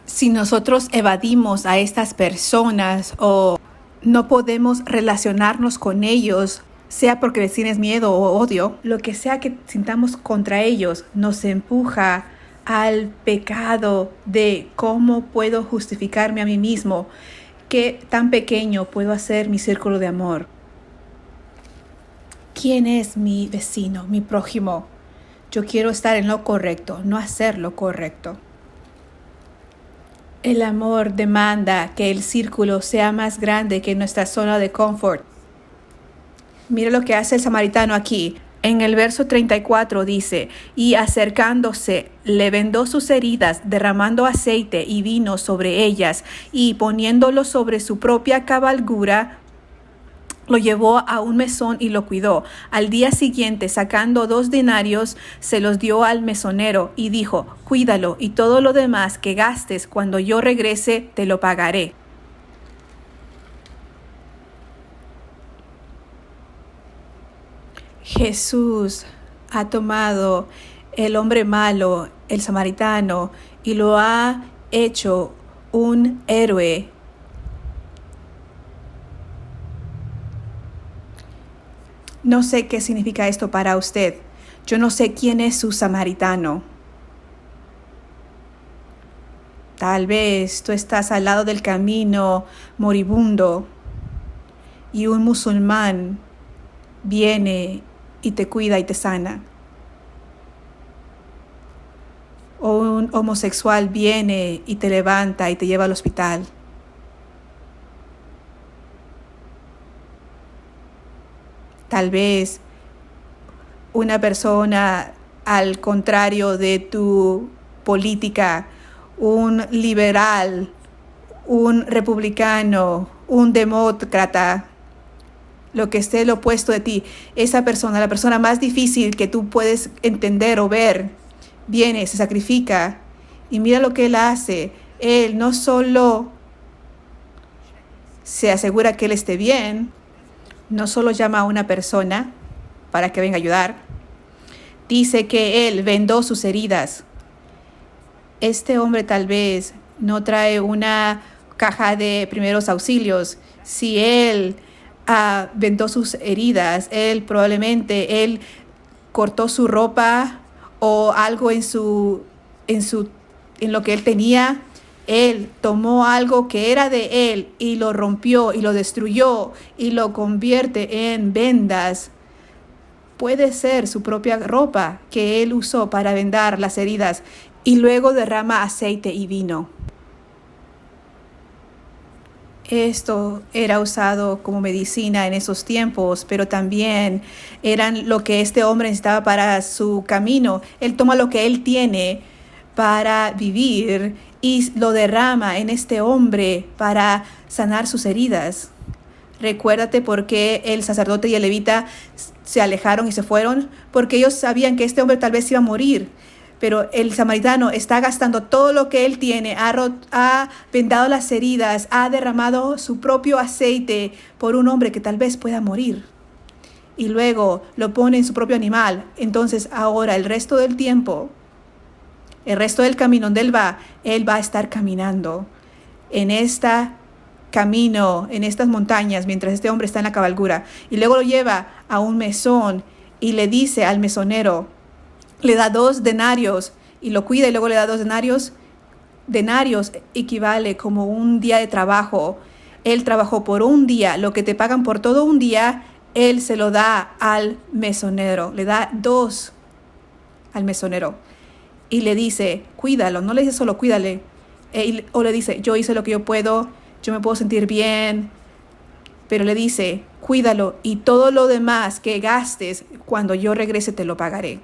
Si nosotros evadimos a estas personas o no podemos relacionarnos con ellos, sea porque les tienes miedo o odio, lo que sea que sintamos contra ellos, nos empuja al pecado de cómo puedo justificarme a mí mismo, qué tan pequeño puedo hacer mi círculo de amor. ¿Quién es mi vecino, mi prójimo? Yo quiero estar en lo correcto, no hacer lo correcto. El amor demanda que el círculo sea más grande que nuestra zona de confort. Mira lo que hace el samaritano aquí. En el verso 34 dice: y acercándose, le vendó sus heridas, derramando aceite y vino sobre ellas, y poniéndolo sobre su propia cabalgura, lo llevó a un mesón y lo cuidó. Al día siguiente, sacando 2 denarios, se los dio al mesonero y dijo: cuídalo, y todo lo demás que gastes cuando yo regrese te lo pagaré. Jesús ha tomado el hombre malo, el samaritano, y lo ha hecho un héroe. No sé qué significa esto para usted. Yo no sé quién es su samaritano. Tal vez tú estás al lado del camino moribundo y un musulmán viene y te cuida y te sana. O un homosexual viene y te levanta y te lleva al hospital. Tal vez una persona al contrario de tu política, un liberal, un republicano, un demócrata, lo que esté lo opuesto de ti, esa persona, la persona más difícil que tú puedes entender o ver, viene, se sacrifica y mira lo que él hace. Él no solo se asegura que él esté bien, no solo llama a una persona para que venga a ayudar, dice que él vendó sus heridas. Este hombre tal vez no trae una caja de primeros auxilios. Si él vendó sus heridas, él probablemente cortó su ropa o algo en lo que él tenía. Él tomó algo que era de él y lo rompió y lo destruyó y lo convierte en vendas. Puede ser su propia ropa que él usó para vendar las heridas y luego derrama aceite y vino. Esto era usado como medicina en esos tiempos, pero también eran lo que este hombre necesitaba para su camino. Él toma lo que él tiene para vivir y lo derrama en este hombre para sanar sus heridas. Recuérdate por qué el sacerdote y el levita se alejaron y se fueron, porque ellos sabían que este hombre tal vez iba a morir. Pero el samaritano está gastando todo lo que él tiene, ha vendado las heridas, ha derramado su propio aceite por un hombre que tal vez pueda morir. Y luego lo pone en su propio animal. Entonces ahora el resto del tiempo, el resto del camino donde él va a estar caminando en esta camino en estas montañas mientras este hombre está en la cabalgura, y luego lo lleva a un mesón y le dice al mesonero, le da 2 denarios y lo cuida y luego le da 2 denarios. Denarios equivale como un día de trabajo. Él trabajó por un día, lo que te pagan por todo un día, él se lo da al mesonero, le da 2 al mesonero y le dice, cuídalo, no le dice solo cuídale, o le dice, yo hice lo que yo puedo, yo me puedo sentir bien, pero le dice, cuídalo y todo lo demás que gastes, cuando yo regrese te lo pagaré.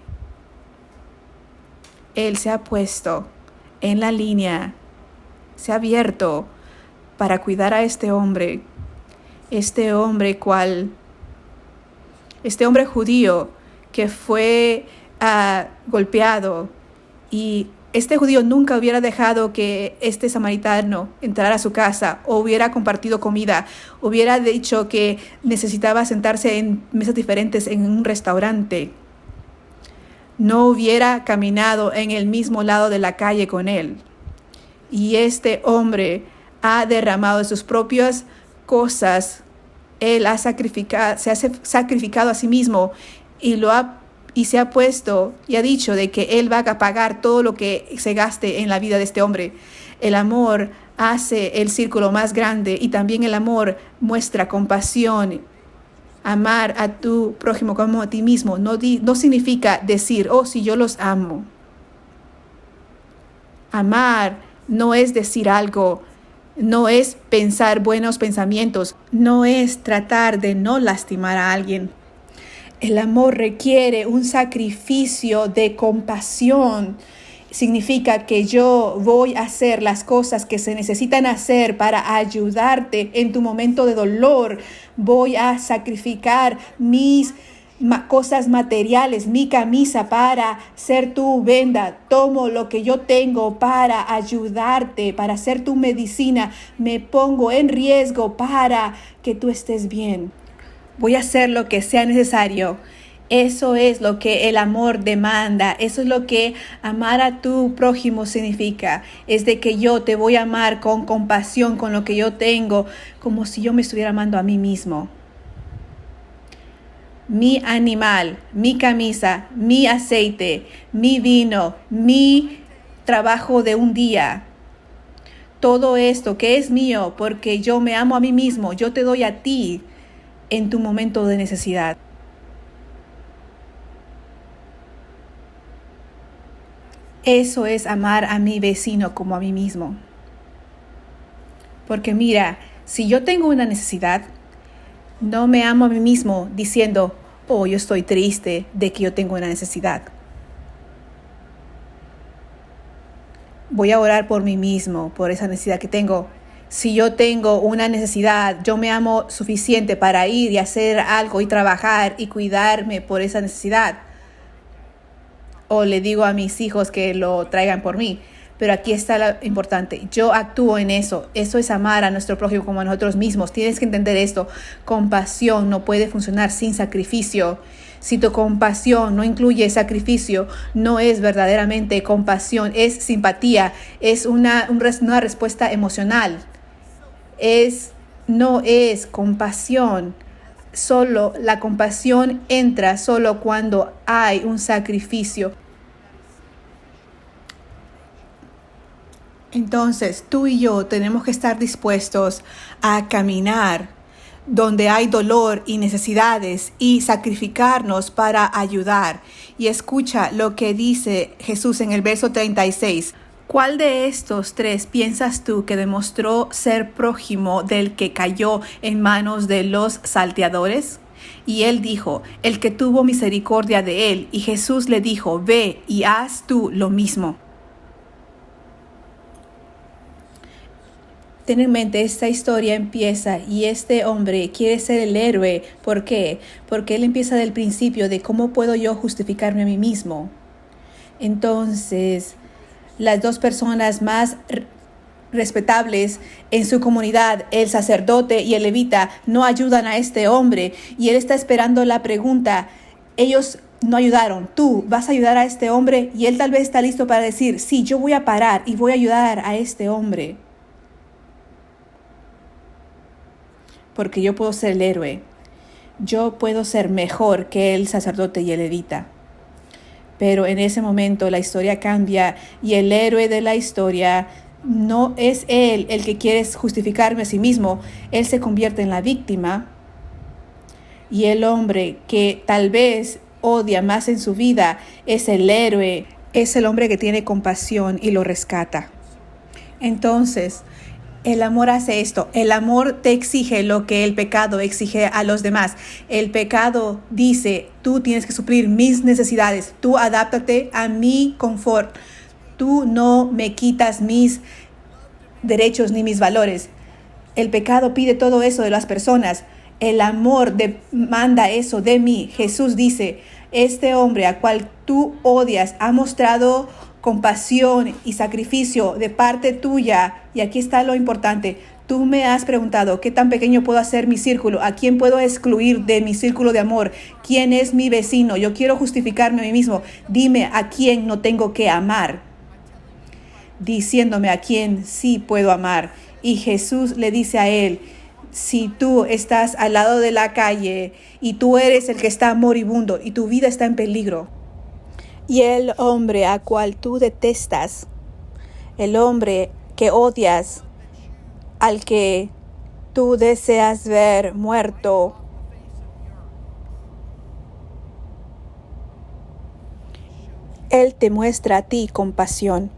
Él se ha puesto en la línea, se ha abierto para cuidar a este hombre judío que fue golpeado, y este judío nunca hubiera dejado que este samaritano entrara a su casa o hubiera compartido comida, hubiera dicho que necesitaba sentarse en mesas diferentes en un restaurante. No hubiera caminado en el mismo lado de la calle con él. Y este hombre ha derramado de sus propias cosas. Él se ha sacrificado a sí mismo y se ha puesto y ha dicho de que él va a pagar todo lo que se gaste en la vida de este hombre. El amor hace el círculo más grande y también el amor muestra compasión. Amar a tu prójimo como a ti mismo no significa decir, oh, sí, yo los amo. Amar no es decir algo, no es pensar buenos pensamientos, no es tratar de no lastimar a alguien. El amor requiere un sacrificio de compasión. Significa que yo voy a hacer las cosas que se necesitan hacer para ayudarte en tu momento de dolor. Voy a sacrificar mis cosas materiales, mi camisa para ser tu venda. Tomo lo que yo tengo para ayudarte, para ser tu medicina. Me pongo en riesgo para que tú estés bien. Voy a hacer lo que sea necesario. Eso es lo que el amor demanda. Eso es lo que amar a tu prójimo significa. Es de que yo te voy a amar con compasión, con lo que yo tengo, como si yo me estuviera amando a mí mismo. Mi animal, mi camisa, mi aceite, mi vino, mi trabajo de un día. Todo esto que es mío porque yo me amo a mí mismo, yo te doy a ti en tu momento de necesidad. Eso es amar a mi vecino como a mí mismo. Porque mira, si yo tengo una necesidad, no me amo a mí mismo diciendo, oh, yo estoy triste de que yo tengo una necesidad. Voy a orar por mí mismo, por esa necesidad que tengo. Si yo tengo una necesidad, yo me amo suficiente para ir y hacer algo y trabajar y cuidarme por esa necesidad. O le digo a mis hijos que lo traigan por mí. Pero aquí está lo importante. Yo actúo en eso. Eso es amar a nuestro prójimo como a nosotros mismos. Tienes que entender esto. Compasión no puede funcionar sin sacrificio. Si tu compasión no incluye sacrificio, no es verdaderamente compasión. Es simpatía. Es una respuesta emocional. No es compasión. Solo la compasión entra solo cuando hay un sacrificio. Entonces, tú y yo tenemos que estar dispuestos a caminar donde hay dolor y necesidades y sacrificarnos para ayudar. Y escucha lo que dice Jesús en el verso 36. ¿Cuál de estos 3 piensas tú que demostró ser prójimo del que cayó en manos de los salteadores? Y él dijo, el que tuvo misericordia de él. Y Jesús le dijo, ve y haz tú lo mismo. Ten en mente, esta historia empieza y este hombre quiere ser el héroe. ¿Por qué? Porque él empieza del principio de cómo puedo yo justificarme a mí mismo. Entonces, las 2 personas más respetables en su comunidad, el sacerdote y el levita, no ayudan a este hombre y él está esperando la pregunta. Ellos no ayudaron. Tú vas a ayudar a este hombre y él tal vez está listo para decir, sí, yo voy a parar y voy a ayudar a este hombre. porque yo puedo ser el héroe. Yo puedo ser mejor que el sacerdote y el levita. Pero en ese momento la historia cambia y el héroe de la historia no es él el que quiere justificarme a sí mismo. Él se convierte en la víctima. Y el hombre que tal vez odia más en su vida es el héroe. Es el hombre que tiene compasión y lo rescata. Entonces, el amor hace esto. El amor te exige lo que el pecado exige a los demás. El pecado dice, tú tienes que suplir mis necesidades. Tú adáptate a mi confort. Tú no me quitas mis derechos ni mis valores. El pecado pide todo eso de las personas. El amor demanda eso de mí. Jesús dice, este hombre a cual tú odias ha mostrado compasión y sacrificio de parte tuya. Y aquí está lo importante. Tú me has preguntado, ¿qué tan pequeño puedo hacer mi círculo? ¿A quién puedo excluir de mi círculo de amor? ¿Quién es mi vecino? Yo quiero justificarme a mí mismo. Dime a quién no tengo que amar, diciéndome a quién sí puedo amar. Y Jesús le dice a él, si tú estás al lado de la calle y tú eres el que está moribundo y tu vida está en peligro, y el hombre a cual tú detestas, el hombre que odias, al que tú deseas ver muerto, él te muestra a ti compasión.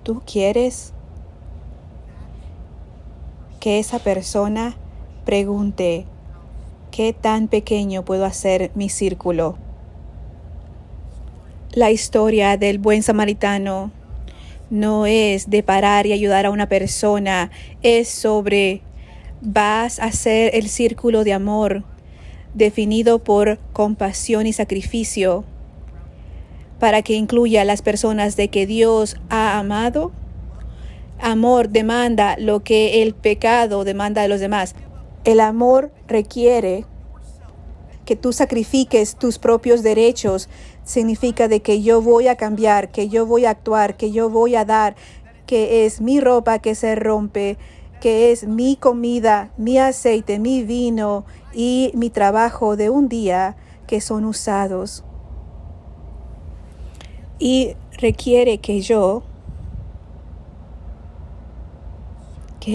¿Tú quieres que esa persona pregunte, ¿qué tan pequeño puedo hacer mi círculo? La historia del buen samaritano no es de parar y ayudar a una persona, es sobre vas a hacer el círculo de amor definido por compasión y sacrificio para que incluya a las personas de que Dios ha amado. Amor demanda lo que el pecado demanda de los demás. El amor requiere que tú sacrifiques tus propios derechos. Significa de que yo voy a cambiar, que yo voy a actuar, que yo voy a dar, que es mi ropa que se rompe, que es mi comida, mi aceite, mi vino y mi trabajo de un día que son usados. Y requiere que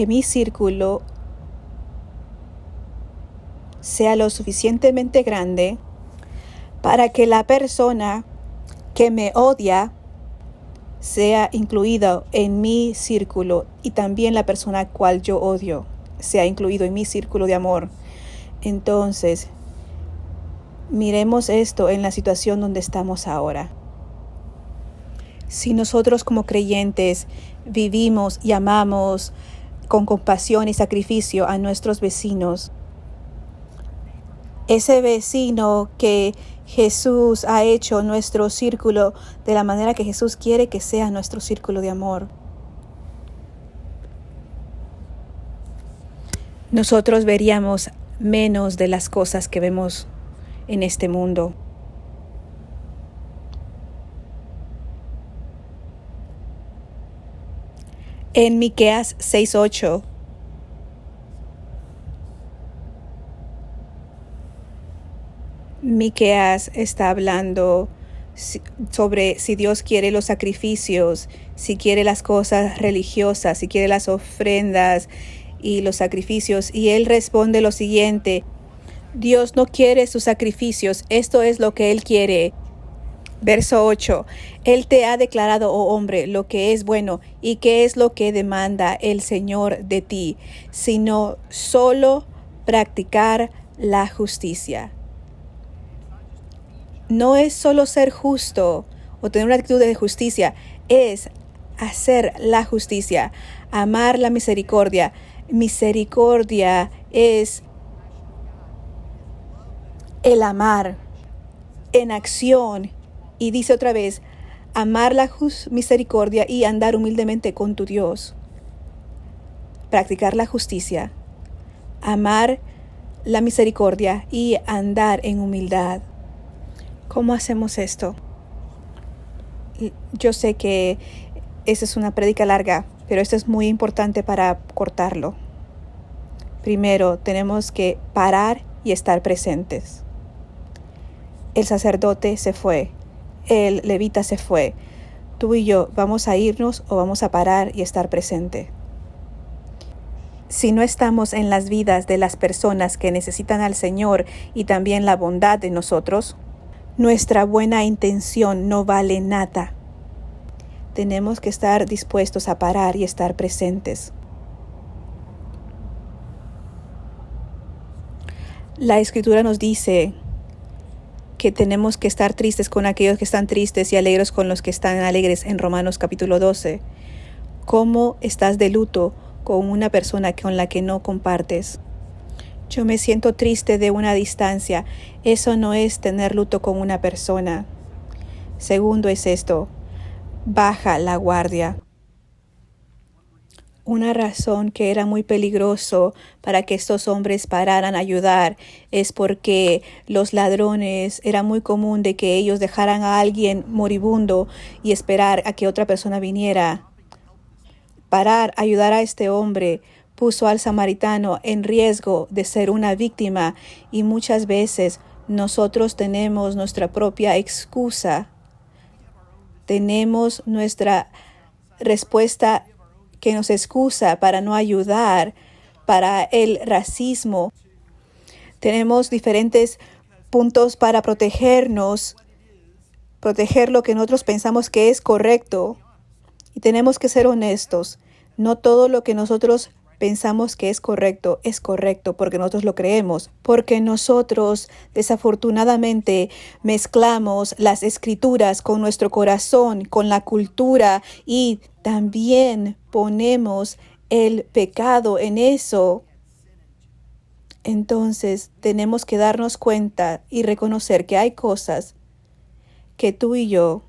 mi círculo sea lo suficientemente grande para que la persona que me odia sea incluida en mi círculo y también la persona a cual yo odio sea incluido en mi círculo de amor. Entonces, miremos esto en la situación donde estamos ahora. Si nosotros como creyentes vivimos y amamos con compasión y sacrificio a nuestros vecinos, ese vecino que Jesús ha hecho nuestro círculo de la manera que Jesús quiere que sea nuestro círculo de amor, nosotros veríamos menos de las cosas que vemos en este mundo. En Miqueas 6:8, Miqueas está hablando sobre si Dios quiere los sacrificios, si quiere las cosas religiosas, si quiere las ofrendas y los sacrificios. Y él responde lo siguiente: Dios no quiere sus sacrificios, esto es lo que Él quiere. Verso 8. Él te ha declarado, oh hombre, lo que es bueno y qué es lo que demanda el Señor de ti, sino solo practicar la justicia. No es solo ser justo o tener una actitud de justicia, es hacer la justicia, amar la misericordia. Misericordia es el amar en acción. Y dice otra vez, amar la misericordia y andar humildemente con tu Dios. Practicar la justicia, amar la misericordia y andar en humildad. ¿Cómo hacemos esto? Yo sé que esa es una prédica larga, pero esto es muy importante para cortarlo. Primero, tenemos que parar y estar presentes. El sacerdote se fue, el levita se fue. Tú y yo, ¿vamos a irnos o vamos a parar y estar presente? Si no estamos en las vidas de las personas que necesitan al Señor y también la bondad de nosotros, nuestra buena intención no vale nada. Tenemos que estar dispuestos a parar y estar presentes. La Escritura nos dice que tenemos que estar tristes con aquellos que están tristes y alegres con los que están alegres en Romanos capítulo 12. ¿Cómo estás de luto con una persona con la que no compartes? Yo me siento triste de una distancia. Eso no es tener luto con una persona. Segundo es esto: baja la guardia. Una razón que era muy peligroso para que estos hombres pararan a ayudar es porque los ladrones, era muy común de que ellos dejaran a alguien moribundo y esperar a que otra persona viniera. Parar, ayudar a este hombre puso al samaritano en riesgo de ser una víctima, y muchas veces nosotros tenemos nuestra propia excusa. Tenemos nuestra respuesta que nos excusa para no ayudar, para el racismo. Tenemos diferentes puntos para protegernos, proteger lo que nosotros pensamos que es correcto. Y tenemos que ser honestos. No todo lo que nosotros pensamos que es correcto porque nosotros lo creemos, porque nosotros desafortunadamente mezclamos las escrituras con nuestro corazón, con la cultura, y también ponemos el pecado en eso. Entonces tenemos que darnos cuenta y reconocer que hay cosas que tú y yo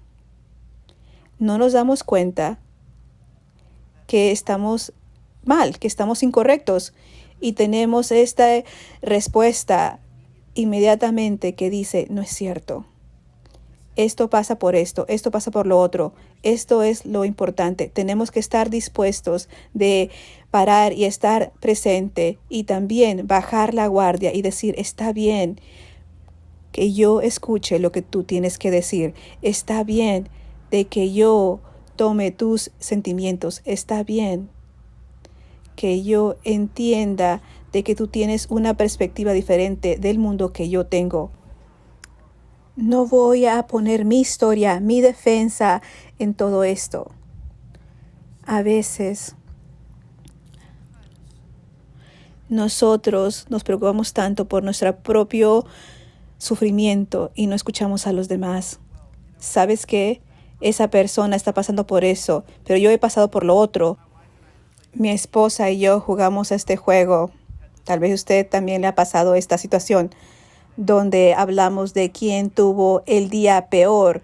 no nos damos cuenta que estamos mal, que estamos incorrectos, y tenemos esta respuesta inmediatamente que dice: no es cierto. Esto pasa por esto pasa por lo otro. Esto es lo importante. Tenemos que estar dispuestos de parar y estar presente, y también bajar la guardia y decir: está bien que yo escuche lo que tú tienes que decir. Está bien de que yo tome tus sentimientos. Está bien que yo entienda de que tú tienes una perspectiva diferente del mundo que yo tengo. No voy a poner mi historia, mi defensa en todo esto. A veces nosotros nos preocupamos tanto por nuestro propio sufrimiento y no escuchamos a los demás. ¿Sabes qué? Esa persona está pasando por eso, pero yo he pasado por lo otro. Mi esposa y yo jugamos este juego. Tal vez usted también le ha pasado esta situación, donde hablamos de quién tuvo el día peor.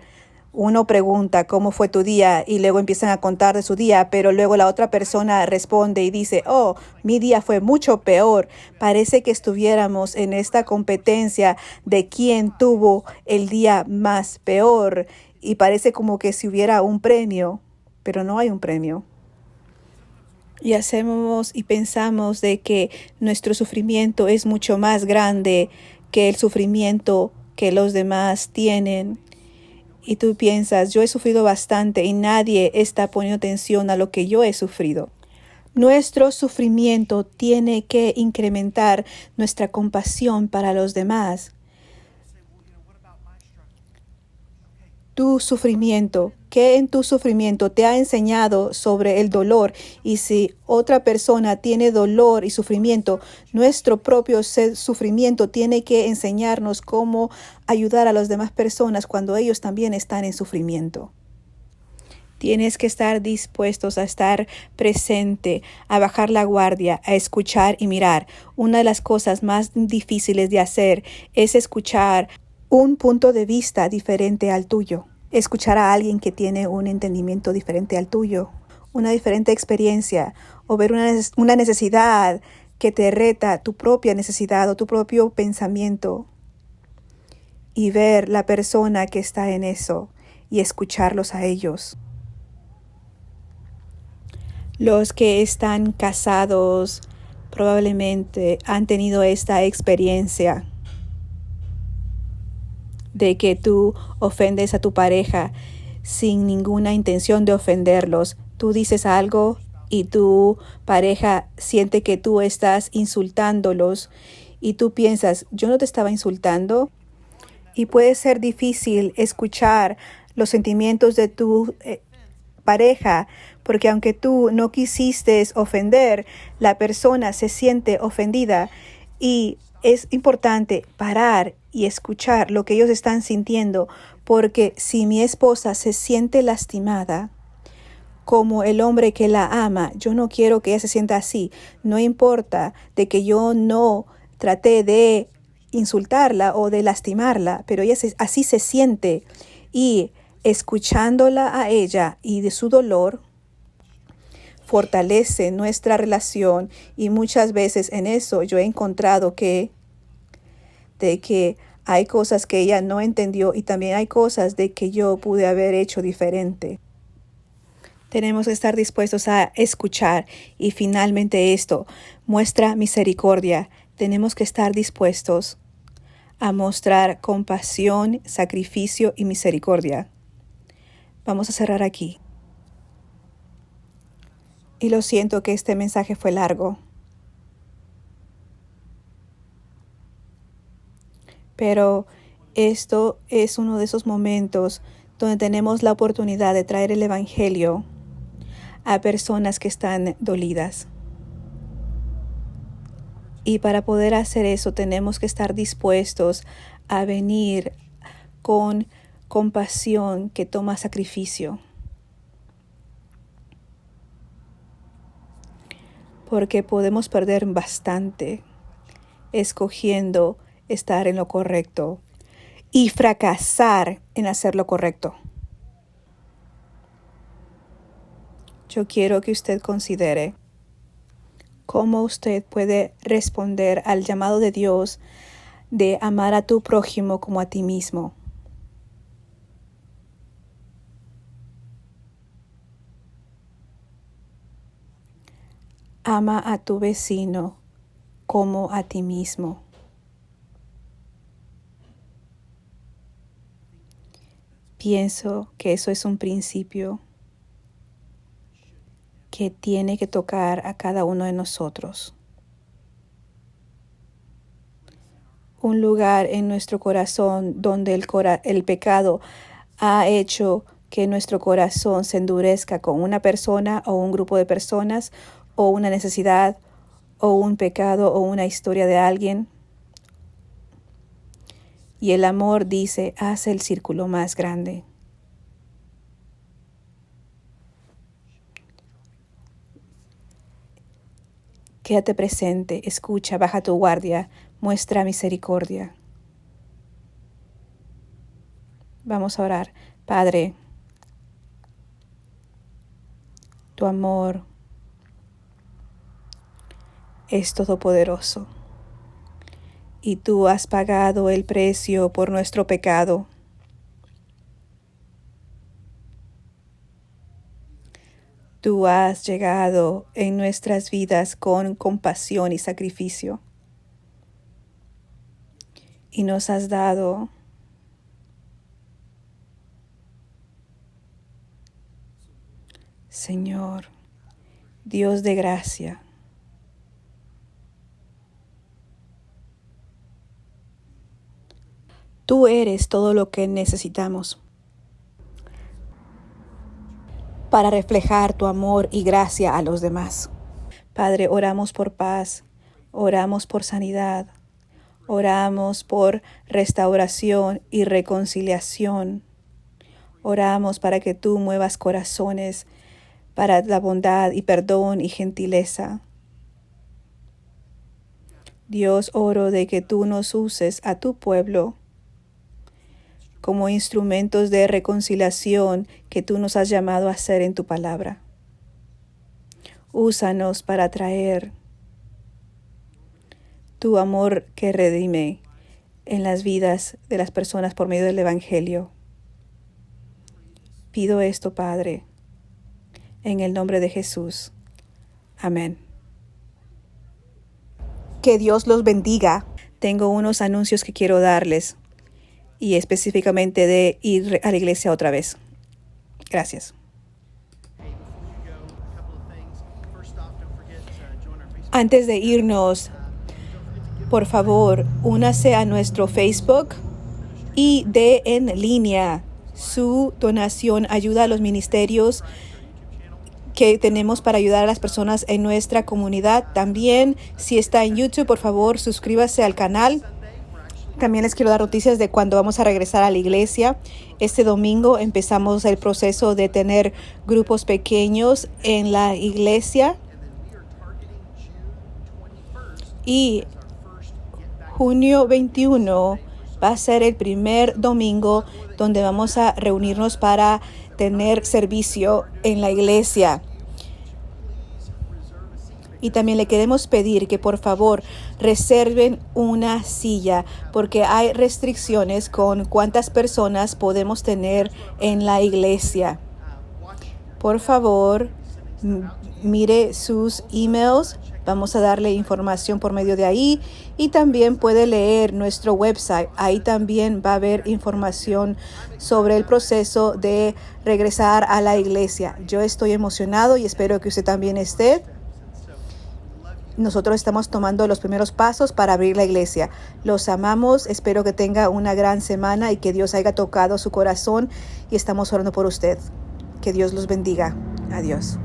Uno pregunta cómo fue tu día y luego empiezan a contar de su día, pero luego la otra persona responde y dice: oh, mi día fue mucho peor. Parece que estuviéramos en esta competencia de quién tuvo el día más peor, y parece como que si hubiera un premio, pero no hay un premio. Y hacemos y pensamos de que nuestro sufrimiento es mucho más grande que el sufrimiento que los demás tienen. Y tú piensas: yo he sufrido bastante y nadie está poniendo atención a lo que yo he sufrido. Nuestro sufrimiento tiene que incrementar nuestra compasión para los demás. Tu sufrimiento, ¿qué en tu sufrimiento te ha enseñado sobre el dolor? Y si otra persona tiene dolor y sufrimiento, nuestro propio sufrimiento tiene que enseñarnos cómo ayudar a las demás personas cuando ellos también están en sufrimiento. Tienes que estar dispuestos a estar presente, a bajar la guardia, a escuchar y mirar. Una de las cosas más difíciles de hacer es escuchar un punto de vista diferente al tuyo. Escuchar a alguien que tiene un entendimiento diferente al tuyo, una diferente experiencia, o ver una necesidad que te reta tu propia necesidad o tu propio pensamiento, y ver la persona que está en eso y escucharlos a ellos. Los que están casados probablemente han tenido esta experiencia de que tú ofendes a tu pareja sin ninguna intención de ofenderlos. Tú dices algo y tu pareja siente que tú estás insultándolos y tú piensas, yo no te estaba insultando. Y puede ser difícil escuchar los sentimientos de tu pareja, porque aunque tú no quisiste ofender, la persona se siente ofendida y es importante parar y escuchar lo que ellos están sintiendo, porque si mi esposa se siente lastimada, como el hombre que la ama, yo no quiero que ella se sienta así. No importa de que yo no traté de insultarla o de lastimarla, pero ella así se siente. Y escuchándola a ella y de su dolor, fortalece nuestra relación. Y muchas veces en eso yo he encontrado de que hay cosas que ella no entendió y también hay cosas de que yo pude haber hecho diferente. Tenemos que estar dispuestos a escuchar y finalmente esto muestra misericordia. Tenemos que estar dispuestos a mostrar compasión, sacrificio y misericordia. Vamos a cerrar aquí. Y lo siento que este mensaje fue largo. Pero esto es uno de esos momentos donde tenemos la oportunidad de traer el Evangelio a personas que están dolidas. Y para poder hacer eso tenemos que estar dispuestos a venir con compasión que toma sacrificio. Porque podemos perder bastante escogiendo estar en lo correcto y fracasar en hacer lo correcto. Yo quiero que usted considere cómo usted puede responder al llamado de Dios de amar a tu prójimo como a ti mismo. Ama a tu vecino como a ti mismo. Pienso que eso es un principio que tiene que tocar a cada uno de nosotros. Un lugar en nuestro corazón donde el pecado ha hecho que nuestro corazón se endurezca con una persona o un grupo de personas o una necesidad o un pecado o una historia de alguien. Y el amor dice, haz el círculo más grande. Quédate presente, escucha, baja tu guardia, muestra misericordia. Vamos a orar. Padre, tu amor es todopoderoso y tú has pagado el precio por nuestro pecado. Tú has llegado en nuestras vidas con compasión y sacrificio y nos has dado Señor, Dios de gracia, tú eres todo lo que necesitamos para reflejar tu amor y gracia a los demás. Padre, oramos por paz, oramos por sanidad, oramos por restauración y reconciliación. Oramos para que tú muevas corazones para la bondad y perdón y gentileza. Dios, oro de que tú nos uses a tu pueblo como instrumentos de reconciliación que tú nos has llamado a hacer en tu palabra. Úsanos para traer tu amor que redime en las vidas de las personas por medio del Evangelio. Pido esto, Padre, en el nombre de Jesús. Amén. Que Dios los bendiga. Tengo unos anuncios que quiero darles y específicamente de ir a la iglesia otra vez. Gracias. Antes de irnos, por favor, únase a nuestro Facebook y dé en línea su donación. Ayuda a los ministerios que tenemos para ayudar a las personas en nuestra comunidad. También, si está en YouTube, por favor, suscríbase al canal. También les quiero dar noticias de cuándo vamos a regresar a la iglesia. Este domingo empezamos el proceso de tener grupos pequeños en la iglesia. Y junio 21 va a ser el primer domingo donde vamos a reunirnos para tener servicio en la iglesia. Y también le queremos pedir que por favor reserven una silla porque hay restricciones con cuántas personas podemos tener en la iglesia. Por favor, mire sus emails. Vamos a darle información por medio de ahí y también puede leer nuestro website. Ahí también va a haber información sobre el proceso de regresar a la iglesia. Yo estoy emocionado y espero que usted también esté. Nosotros estamos tomando los primeros pasos para abrir la iglesia. Los amamos, espero que tenga una gran semana y que Dios haya tocado su corazón y estamos orando por usted. Que Dios los bendiga. Adiós.